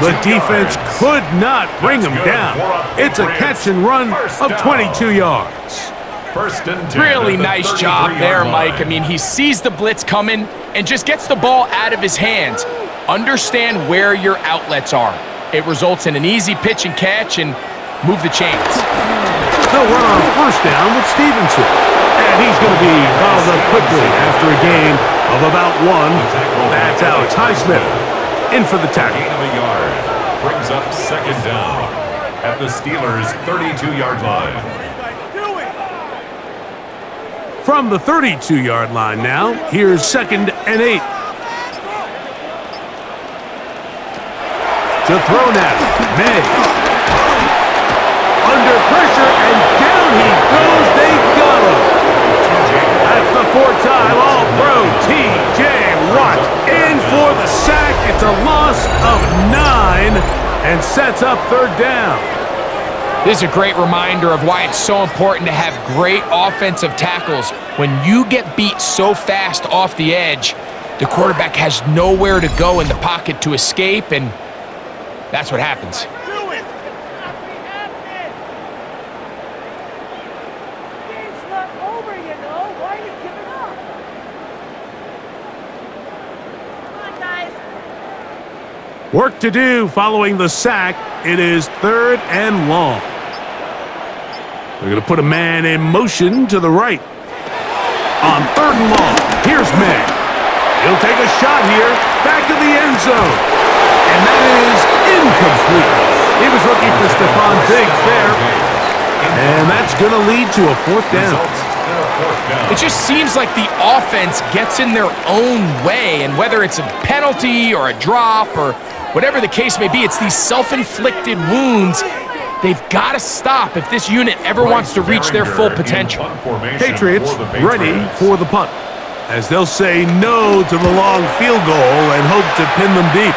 22 The defense yards. could not bring him That's good down. for a It's a Patriots catch and run first of down. 22 yards. First and 10 Really at the nice job 33-yard there, line. Mike. I mean, he sees the blitz coming and just gets the ball out of his hands. Understand where your outlets are. It results in an easy pitch and catch and move the chains. They'll run on first down with Stevenson. And he's going to be fouled up quickly after a gain of about 1. That's Alex Highsmith in for the tackle. Gain of a yard. Brings up second down at the Steelers' 32-yard line. Do it. From the 32-yard line now, here's 2nd and 8. To throw now, May. Under pressure, and down he goes. They got him. That's the 4-time All-Pro T.J. Watt in for the sack. It's a loss of 9 and sets up 3rd down. This is a great reminder of why it's so important to have great offensive tackles. When you get beat so fast off the edge, the quarterback has nowhere to go in the pocket to escape, and that's what happens. Do it. Game's not over, you know. Why are you giving up? Come on, guys. Work to do following the sack. It is 3rd and long. They're going to put a man in motion to the right. On 3rd and long, here's May. He'll take a shot here, back of the end zone. And that is incomplete. He was looking for Stephon Diggs there. And that's going to lead to a 4th down. Results in a 4th down. It just seems like the offense gets in their own way, and whether it's a penalty or a drop or whatever the case may be, it's these self-inflicted wounds. They've got to stop if this unit ever wants to reach their full potential. Patriots ready for the punt, as they'll say no to the long field goal and hope to pin them deep.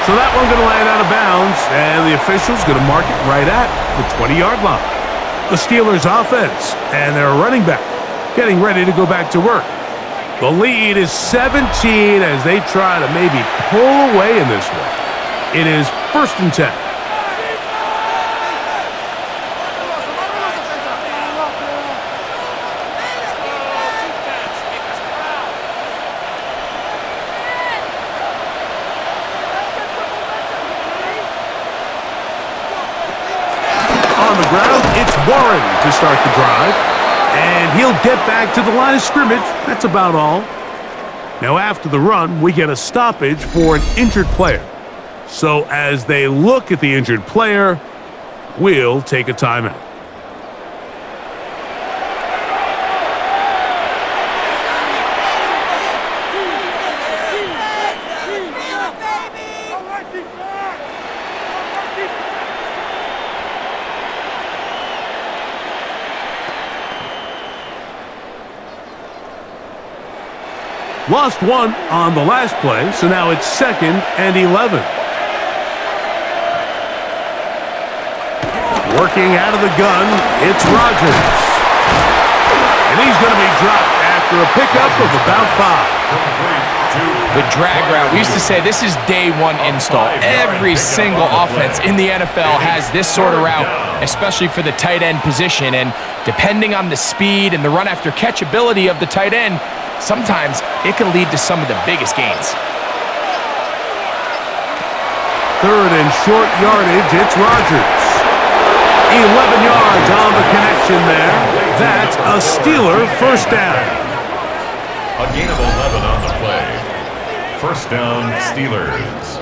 So that one's going to land out of bounds, and the official's going to mark it right at the 20-yard line. The Steelers' offense and their running back getting ready to go back to work. The lead is 17 as they try to maybe pull away in this one. It is 1st and 10. On the ground, it's Warren to start the drive. And he'll get back to the line of scrimmage. That's about all. Now, after the run, we get a stoppage for an injured player. So as they look at the injured player, we'll take a timeout. Lost 1 on the last play, so now it's 2nd and 11. Working out of the gun, it's Rodgers. And he's going to be dropped after a pickup of about 5. The drag route. We used to say this is day 1 install. Every single offense in the NFL has this sort of route, especially for the tight end position. And depending on the speed and the run after catch ability of the tight end, sometimes it can lead to some of the biggest gains. 3rd and short yardage, it's Rodgers. 11 yards on the connection there. That's a Steeler 1st down. A gain of 11 on the play. 1st down, Steelers.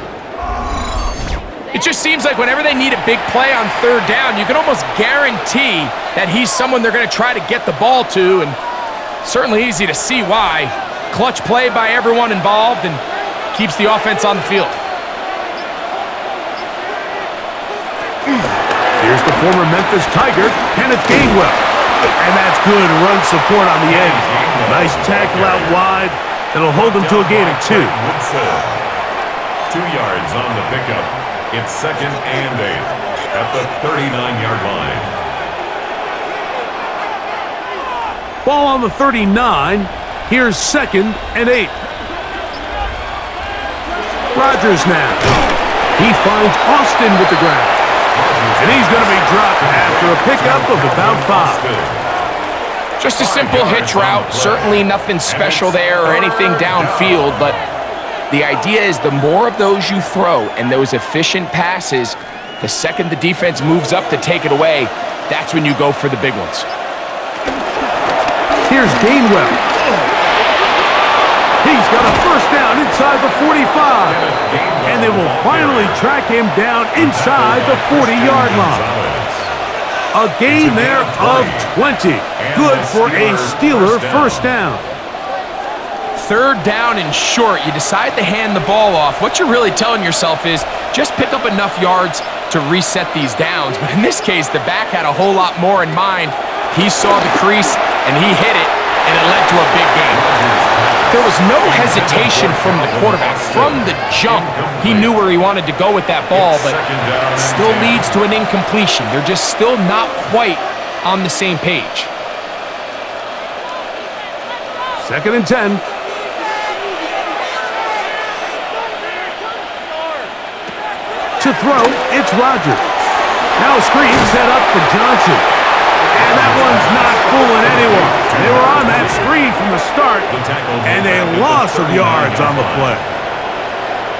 It just seems like whenever they need a big play on 3rd down, you can almost guarantee that he's someone they're going to try to get the ball to, and certainly easy to see why. Clutch play by everyone involved and keeps the offense on the field. former Memphis Tiger, Kenneth Gainwell. And that's good run support on the end. Nice tackle out wide. It'll hold them to a gain of 2. 2 yards on the pickup. It's 2nd and 8 at the 39-yard line. Ball on the 39. Here's 2nd and 8. Rodgers now. He finds Austin with the ground. And he's going to be dropped after a pickup of about 5. Just a simple hitch route. Certainly nothing special there or anything downfield, but the idea is the more of those you throw and those efficient passes, the second the defense moves up to take it away, that's when you go for the big ones. Here's Gainwell. He's got a first down inside the 45. And they will finally track him down inside the 40-yard line. A gain there of 20. Good for a Steeler first down. 3rd down and short. You decide to hand the ball off. What you're really telling yourself is just pick up enough yards to reset these downs. But in this case, the back had a whole lot more in mind. He saw the crease, and he hit it, and it led to a big gain. There was no hesitation from the quarterback. From the jump, he knew where he wanted to go with that ball, but still leads to an incompletion. They're just still not quite on the same page. 2nd and 10. To throw, it's Rodgers. Now a screen set up for Johnson. And that one's not fooling anyone. They were on that screen from the start, and a loss of yards on the play.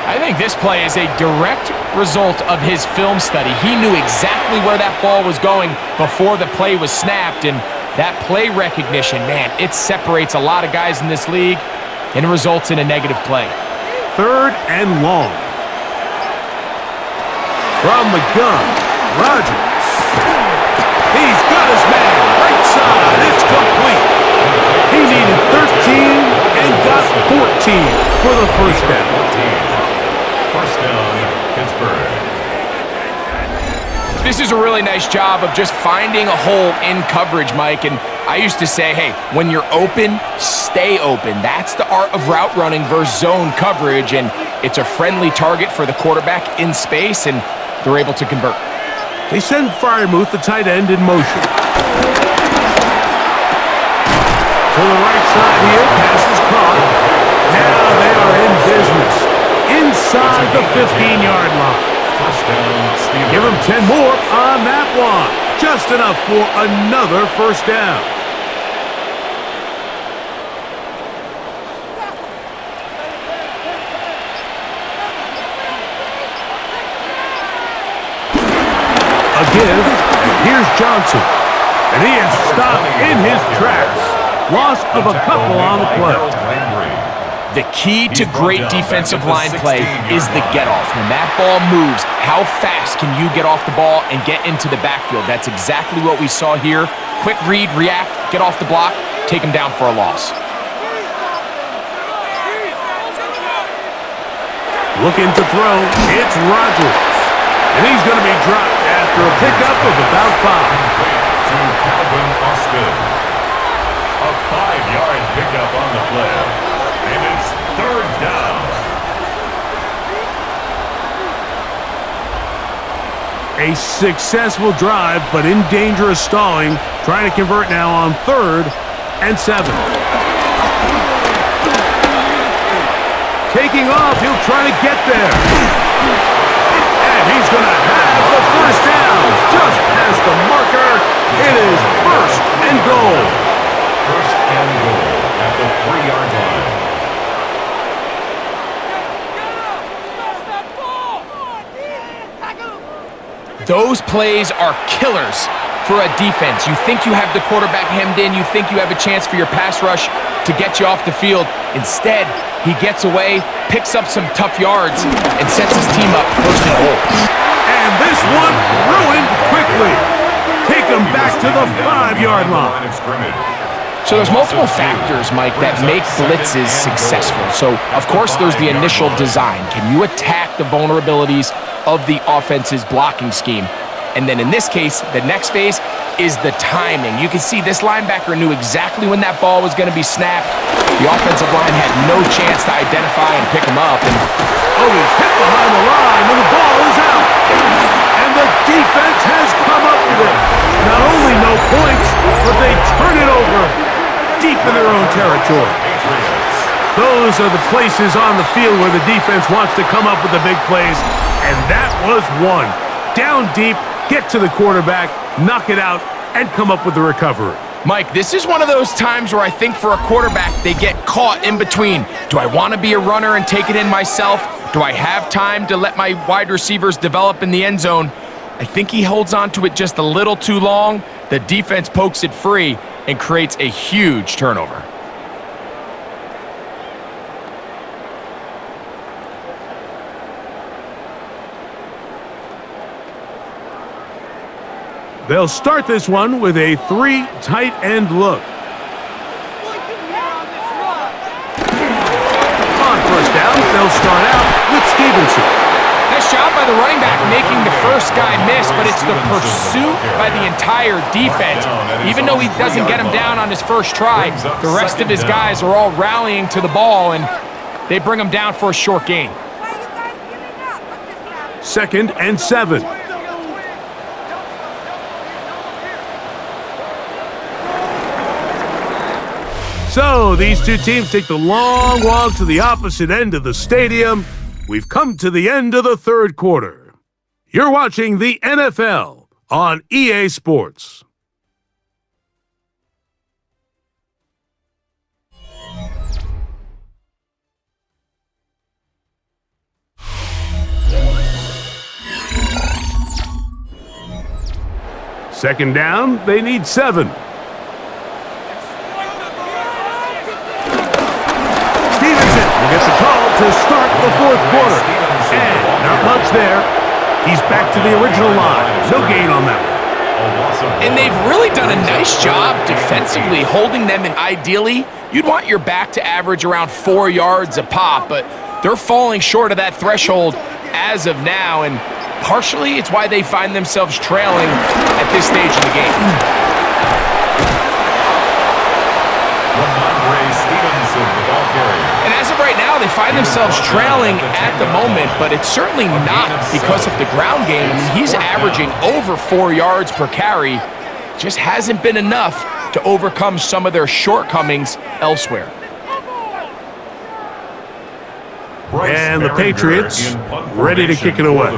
I think this play is a direct result of his film study. He knew exactly where that ball was going before the play was snapped, and that play recognition, man, it separates a lot of guys in this league and results in a negative play. 3rd and long. From the gun, Rodgers. He's got his man right side. It's complete. He needed 13 and got 14 for the first down. First down, Pittsburgh. This is a really nice job of just finding a hole in coverage, Mike. And I used to say, hey, when you're open, stay open. That's the art of route running versus zone coverage. And it's a friendly target for the quarterback in space, and they're able to convert. They send Freiermuth, the tight end, in motion. To the right side here, pass is caught. Now they are in business. Inside the 15-yard line. First down, Steelers. Give them 10 more on that one. Just enough for another first down. Give, and here's Johnson, and he is stopped in his tracks. Loss of a couple on the play. The key to great defensive line play is the get-off. When that ball moves, how fast can you get off the ball and get into the backfield? That's exactly what we saw here. Quick read, react, get off the block, take him down for a loss. Looking to throw, it's Rodgers, and he's going to be dropped after a pickup of about 5. To Calvin Austin. A 5-yard pickup on the play. And it's 3rd down. A successful drive, but in danger of stalling. Trying to convert now on 3rd and 7. Taking off, he'll try to get there. And he's going to have the first down. Just past the marker. It is 1st and goal. 1st and goal at the 3-yard line. Those plays are killers for a defense. You think you have the quarterback hemmed in. You think you have a chance for your pass rush to get you off the field. Instead, he gets away, picks up some tough yards, and sets his team up 1st and goal. And this one ruined quickly. Take him back to the 5-yard line. So there's multiple factors, Mike, that make blitzes successful. So, of course, there's the initial design. Can you attack the vulnerabilities of the offense's blocking scheme? And then in this case, the next phase is the timing. You can see this linebacker knew exactly when that ball was going to be snapped. The offensive line had no chance to identify and pick him up. And he's hit behind the line, and the ball is out. And the defense has come up with it. Not only no points, but they turn it over deep in their own territory. Those are the places on the field where the defense wants to come up with the big plays, and that was one. Down deep, get to the quarterback, knock it out, and come up with the recovery. Mike, this is one of those times where I think for a quarterback, they get caught in between. Do I want to be a runner and take it in myself? Do I have time to let my wide receivers develop in the end zone? I think he holds on to it just a little too long. The defense pokes it free and creates a huge turnover. They'll start this one with a 3 tight end look. On first down, they'll start out with Stevenson. Nice job by the running back making the first guy miss, but it's the pursuit by the entire defense. Even though he doesn't get him down on his first try, the rest of his guys are all rallying to the ball, and they bring him down for a short gain. 2nd and 7. So, these two teams take the long walk to the opposite end of the stadium. We've come to the end of the third quarter. You're watching the NFL on EA Sports. Second down, they need 7. Gets a call to start the fourth quarter. And not much there. He's back to the original line. No gain on that one. And they've really done a nice job defensively holding them, and ideally, you'd want your back to average around 4 yards a pop, but they're falling short of that threshold as of now, and partially it's why they find themselves trailing at this stage of the game. And as of right now, they find themselves trailing at the moment, but it's certainly not because of the ground game. I mean, he's averaging over 4 yards per carry. Just hasn't been enough to overcome some of their shortcomings elsewhere. And the Patriots ready to kick it away,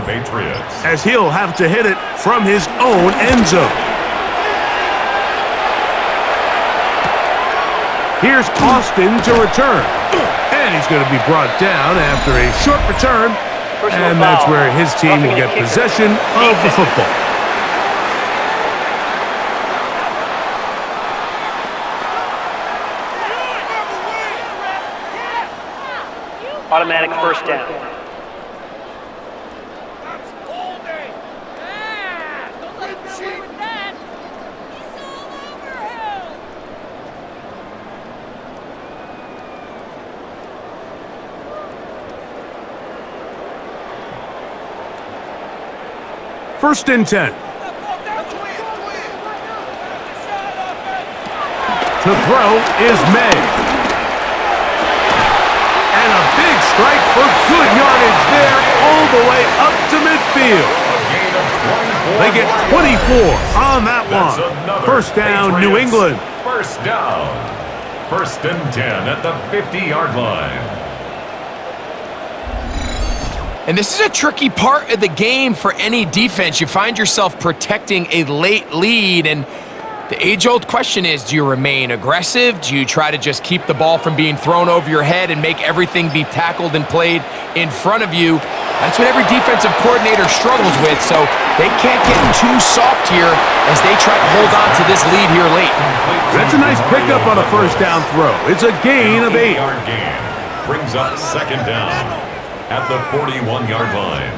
as he'll have to hit it from his own end zone. Here's Austin to return. And he's going to be brought down after a short return. And that's where his team will get possession of the football. Automatic first down. First and 10. To throw is May. And a big strike for good yardage there all the way up to midfield. They get 24 on that one. First down, New England. First down. First and 10 at the 50-yard line. And this is a tricky part of the game for any defense. You find yourself protecting a late lead, and the age-old question is, do you remain aggressive? Do you try to just keep the ball from being thrown over your head and make everything be tackled and played in front of you? That's what every defensive coordinator struggles with, so they can't get too soft here as they try to hold on to this lead here late. That's a nice pickup on a first down throw. It's a gain of 8. Gain brings up second down at the 41-yard line.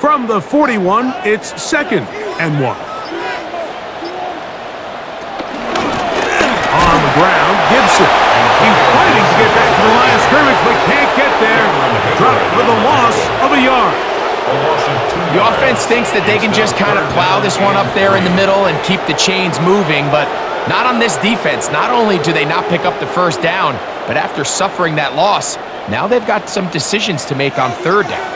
From the 41, it's 2nd and 1. On the ground, Gibson. He's fighting to get back to the line of scrimmage, but can't get there. Dropped for the loss of a yard. The offense thinks that they can just kind of plow this one up there in the middle and keep the chains moving, but not on this defense. Not only do they not pick up the first down, but after suffering that loss, now they've got some decisions to make on third down.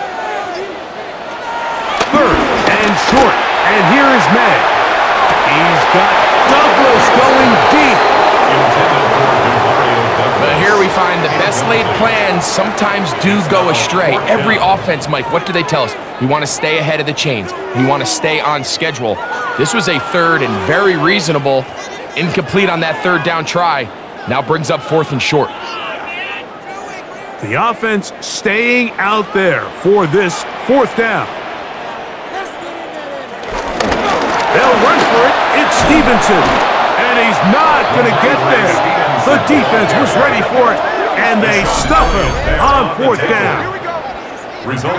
Third and short, and here is May. He's got Douglas going deep. But here we find the best laid plans sometimes do go astray. Every offense, Mike, what do they tell us? We want to stay ahead of the chains. We want to stay on schedule. This was a third and very reasonable. Incomplete on that third down try. Now brings up fourth and short. The offense staying out there for this fourth down. They'll run for it. It's Stevenson. And he's not going to get there. The defense was ready for it, and they stuff him on fourth down.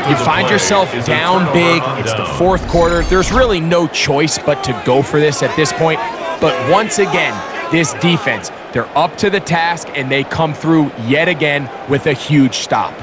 You find yourself down big. It's the fourth quarter. There's really no choice but to go for this at this point. But once again, this defense, they're up to the task, and they come through yet again with a huge stop.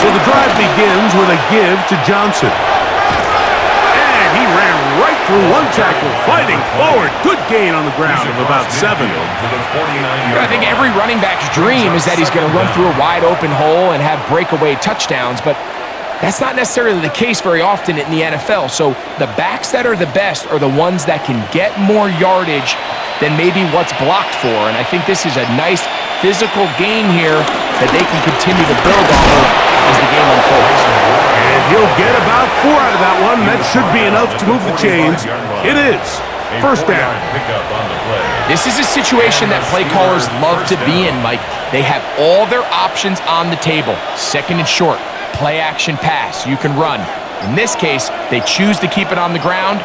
The drive begins with a give to Johnson. And he ran right through one tackle, fighting forward. Good gain on the ground of about 7. I think every running back's dream is that he's going to run through a wide open hole and have breakaway touchdowns, but that's not necessarily the case very often in the NFL. So the backs that are the best are the ones that can get more yardage than maybe what's blocked for. And I think this is a nice physical gain here that they can continue to build on as the game unfolds. And he'll get about 4 out of that one. That should be enough to move the chains. It is. First down. This is a situation that play callers love to be in, Mike. They have all their options on the table. Second and short, play action pass. You can run. In this case, they choose to keep it on the ground,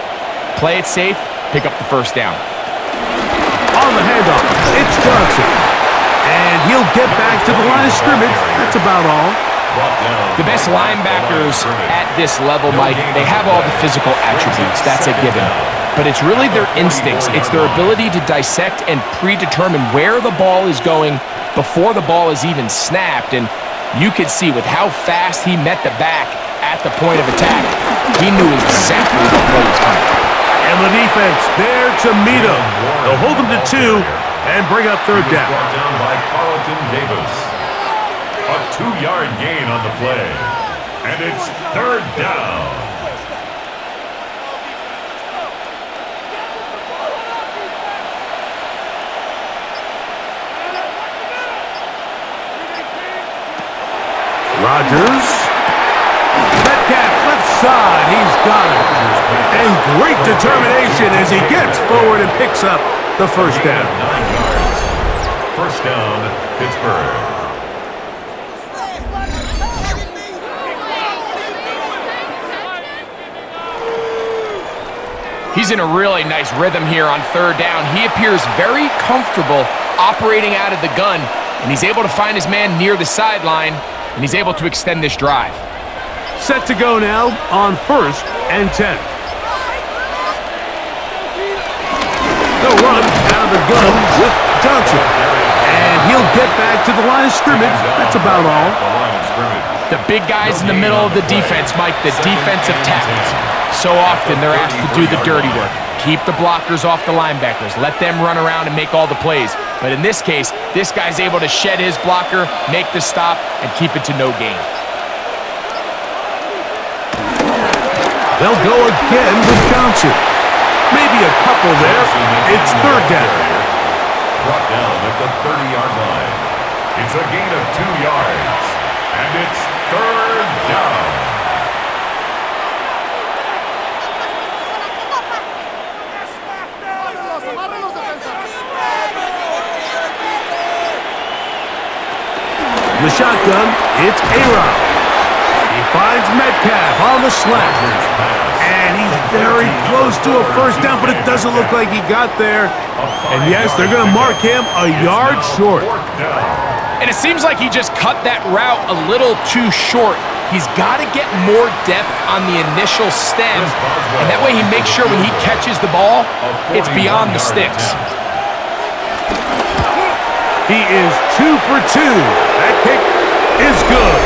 play it safe, pick up the first down. On the handoff, it's Johnson. And he'll get back to the line of scrimmage. That's about all. The best linebackers at this level, Mike, they have all the physical attributes. That's a given. But it's really their instincts. It's their ability to dissect and predetermine where the ball is going before the ball is even snapped. And you could see with how fast he met the back at the point of attack, he knew exactly what play was coming. And the defense there to meet him. They'll hold him to 2 and bring up third down. Brought down by Carlton Davis. A 2-yard gain on the play. And it's third down. Rodgers. Metcalf left side. He's got it. And great determination as he gets forward and picks up the first down. 9 yards. First down, Pittsburgh. He's in a really nice rhythm here on third down. He appears very comfortable operating out of the gun, and he's able to find his man near the sideline, and he's able to extend this drive. Set to go now on first and 10. They'll run out of the gun with Johnson. And he'll get back to the line of scrimmage. That's about all. The big guys in the middle of the defense, Mike, the defensive tackles. So often they're asked to do the dirty work. Keep the blockers off the linebackers. Let them run around and make all the plays. But in this case, this guy's able to shed his blocker, make the stop, and keep it to no gain. They'll go again with Johnson. Maybe a couple there. It's third down. Brought down at the 30-yard line. It's a gain of 2 yards. And it's third down. The shotgun, it's A-Rod. He finds Metcalf on the slant. And he's very close to a first down, but it doesn't look like he got there. And yes, they're going to mark him a yard short. And it seems like he just cut that route a little too short. He's got to get more depth on the initial stem, and that way he makes sure when he catches the ball, it's beyond the sticks. He is 2 for 2. That kick is good.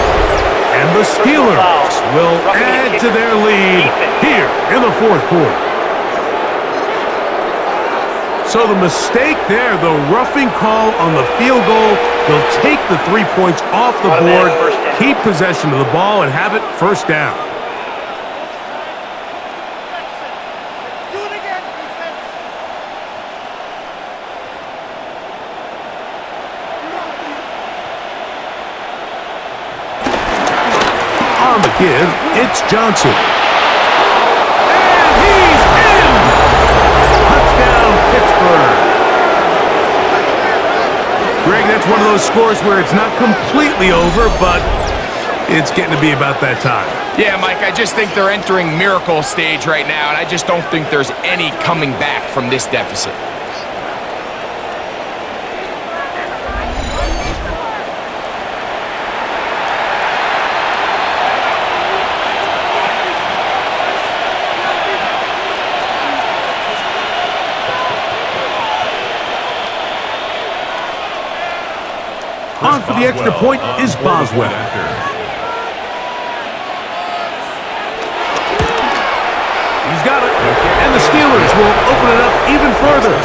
And the Steelers will add to their lead here in the fourth quarter. So the mistake there, the roughing call on the field goal, they'll take the 3 points off the board, keep possession of the ball, and have it first down. On the give, it's Johnson. And he's in! Touchdown, Pittsburgh. Greg, that's one of those scores where it's not completely over, but it's getting to be about that time. Yeah, Mike, I just think they're entering miracle stage right now, and I just don't think there's any coming back from this deficit. On for the extra point is Boswell. He's got it. And the Steelers will open it up even further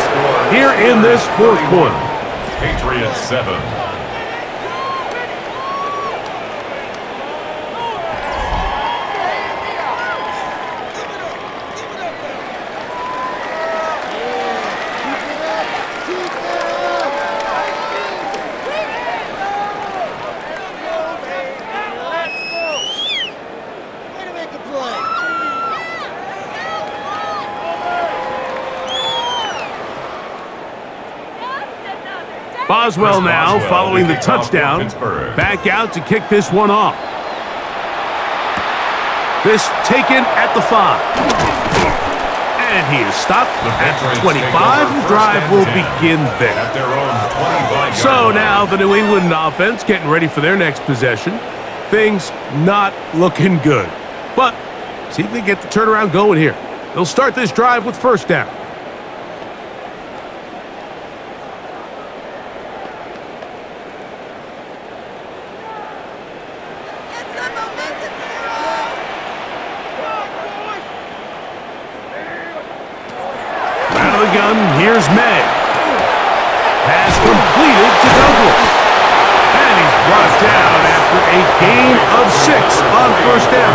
here in this fourth quarter. Patriots 7. Boswell now following the touchdown. Back out to kick this one off. This taken at the 5. And he is stopped at the 25. The drive will begin there. So now the New England offense getting ready for their next possession. Things not looking good. But see if they get the turnaround going here. They'll start this drive with first down. Here's May. Pass completed to Douglas. And he's brought down after a gain of 6 on first down.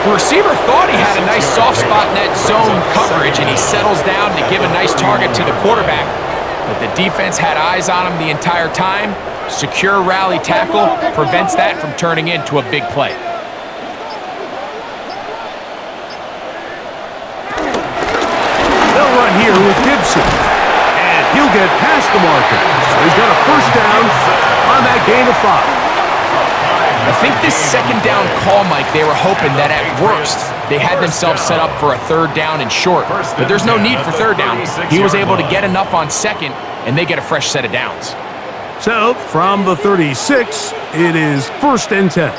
The receiver thought he had a nice soft spot in that zone coverage, and he settles down to give a nice target to the quarterback. But the defense had eyes on him the entire time. Secure rally tackle prevents that from turning into a big play. Here with Gibson, and he'll get past the marker. So he's got a first down on that gain of 5. I think this second down call, Mike, they were hoping that at worst they had themselves set up for a third down and short, but there's no need for third down. He was able to get enough on second, and they get a fresh set of downs. So from the 36, it is first and 10.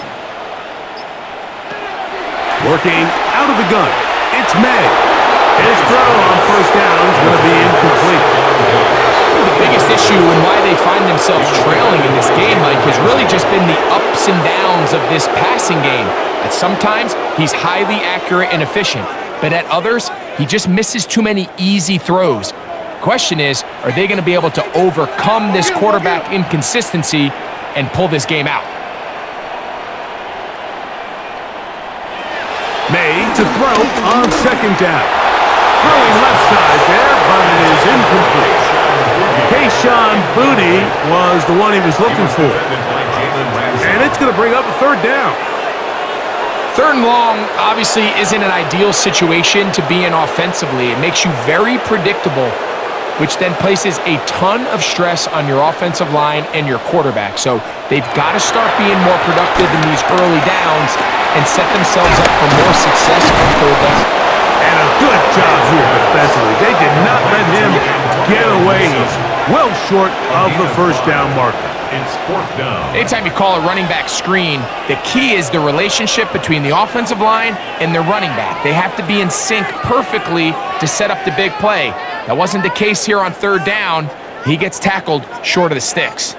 Working out of the gun, it's May. His throw on first down is going to be incomplete. The biggest issue and why they find themselves trailing in this game, Mike, has really just been the ups and downs of this passing game. At sometimes, he's highly accurate and efficient, but at others, he just misses too many easy throws. The question is, are they going to be able to overcome this quarterback inconsistency and pull this game out? May to throw on second down. Throwing left side there, but it is incomplete. Kayshon Boutte was the one he was looking for. And it's going to bring up a third down. Third and long obviously isn't an ideal situation to be in offensively. It makes you very predictable, which then places a ton of stress on your offensive line and your quarterback. So they've got to start being more productive in these early downs and set themselves up for more success on third down. a good job here defensively. They did not let him get away. He's well short of the first down marker. It's fourth down. Anytime you call a running back screen, the key is the relationship between the offensive line and their running back. They have to be in sync perfectly to set up the big play. That wasn't the case here on third down. He gets tackled short of the sticks.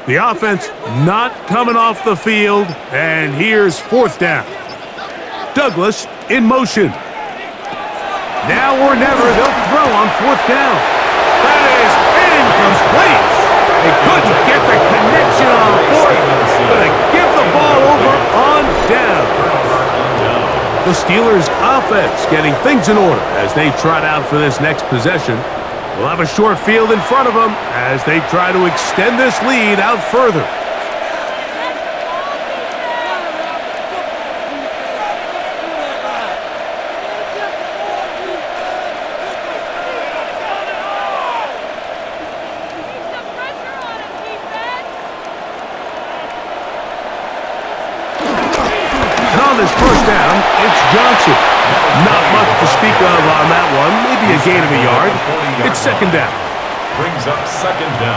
The offense not coming off the field, and here's fourth down. Douglas in motion. Now or never, they'll throw on fourth down. That is incomplete. They couldn't get the connection on fourth. Gonna give the ball over on down. The Steelers' offense getting things in order as they trot out for this next possession. We'll have a short field in front of them as they try to extend this lead out further. On this first down, it's Johnson. Not much to speak of on that one. Maybe a gain of a yard. It's second down. Brings up second down.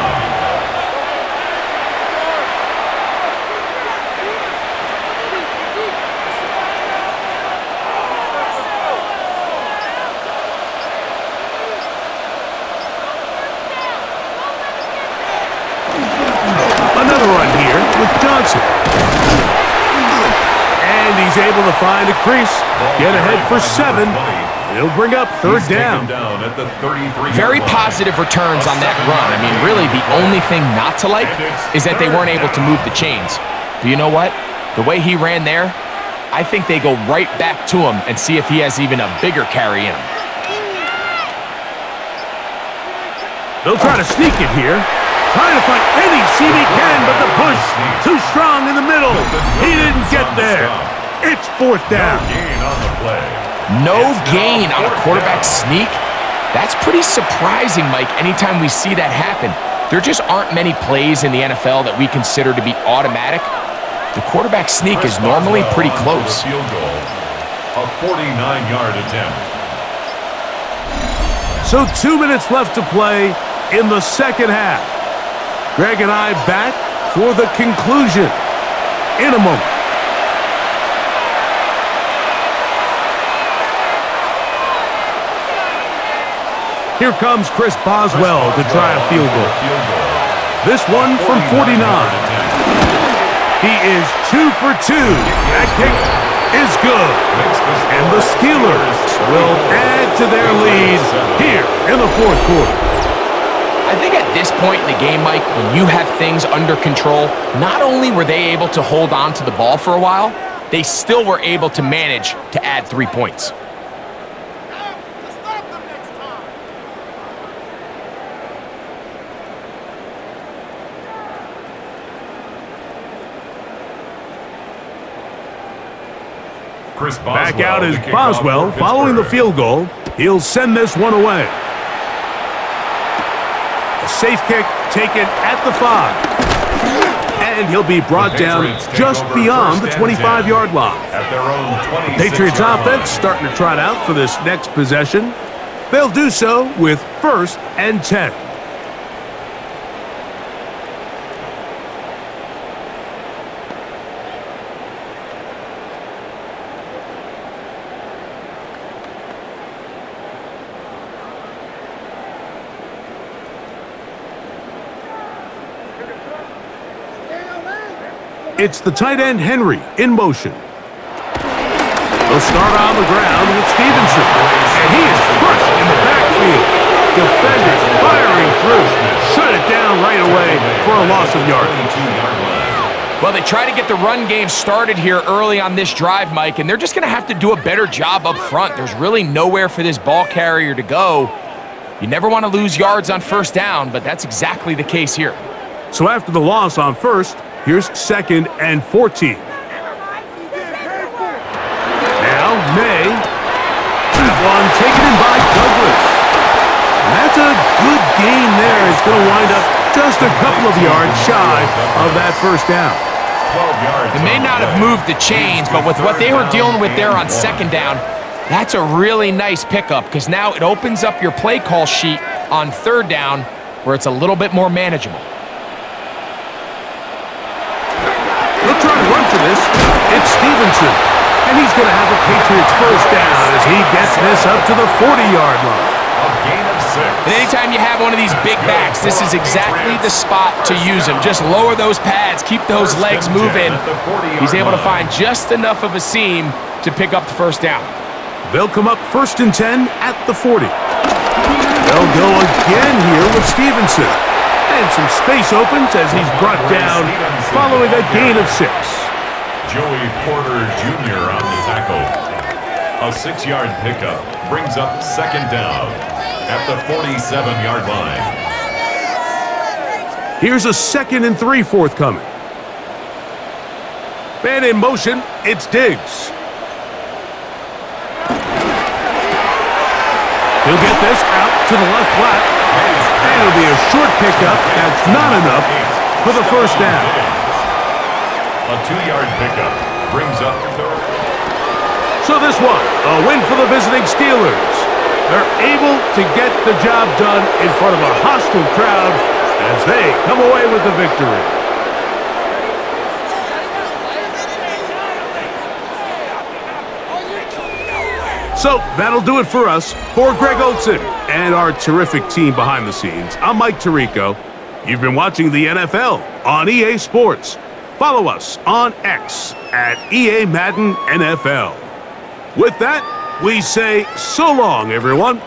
Another run here with Johnson. And he's able to find a crease, get ahead for 7. He'll bring up third down. At the 33. Very positive returns on that run. I mean, really, the only thing not to like is that they weren't able to move the chains. But you know what? The way he ran there, I think they go right back to him and see if he has even a bigger carry in him. They'll try to sneak it here. Trying to find any seam he can, but the push too strong in the middle. He didn't get there. It's fourth down. No gain on a quarterback sneak? That's pretty surprising, Mike, anytime we see that happen. There just aren't many plays in the NFL that we consider to be automatic. The quarterback sneak is normally pretty close. A 49-yard attempt. So 2 minutes left to play in the second half. Greg and I back for the conclusion in a moment. Here comes Chris Boswell to try a field goal. This one from 49. He is 2 for 2. That kick is good. And the Steelers will add to their lead here in the fourth quarter. I think at this point in the game, Mike, when you have things under control, not only were they able to hold on to the ball for a while, they still were able to manage to add 3 points. Back out is Boswell following the field goal. He'll send this one away. A safe kick taken at the 5. And he'll be brought down just beyond the 25-yard line. The Patriots offense starting to trot out for this next possession. They'll do so with 1st and 10. It's the tight end Henry in motion. They'll start on the ground with Stevenson. And he is crushed in the backfield. Defenders firing through. Shut it down right away for a loss of yardage. Well, they try to get the run game started here early on this drive, Mike, and they're just going to have to do a better job up front. There's really nowhere for this ball carrier to go. You never want to lose yards on first down, but that's exactly the case here. So after the loss on first, here's 2nd and 14. Now, May. That one taken in by Douglas. And that's a good gain there. It's going to wind up just a couple of yards shy of that first down. They may not have moved the chains, but with what they were dealing with there on second down, That's a really nice pickup because now it opens up your play call sheet on third down where it's a little bit more manageable. They'll try to run for this. It's Stevenson. And he's going to have a Patriots first down as he gets this up to the 40-yard line. A gain of 6. And anytime you have one of these big backs, this is exactly the spot to use him. Just lower those pads, keep those legs moving. He's able to find just enough of a seam to pick up the first down. They'll come up 1st and 10 at the 40. They'll go again here with Stevenson. And some space opens as he's brought down following a gain of 6. Joey Porter Jr. on the tackle. A 6-yard pickup brings up 2nd down at the 47-yard line. Here's a 2nd and 3 forthcoming. Man in motion, it's Diggs. He'll get this out to the left flat. And it'll be a short pickup. That's not enough for the first down. A 2-yard pickup brings up 3rd. So this one, a win for the visiting Steelers. They're able to get the job done in front of a hostile crowd as they come away with the victory. So that'll do it for us. For Greg Olson and our terrific team behind the scenes, I'm Mike Tirico. You've been watching the NFL on EA Sports. Follow us on X at EA Madden NFL. With that, we say so long, everyone.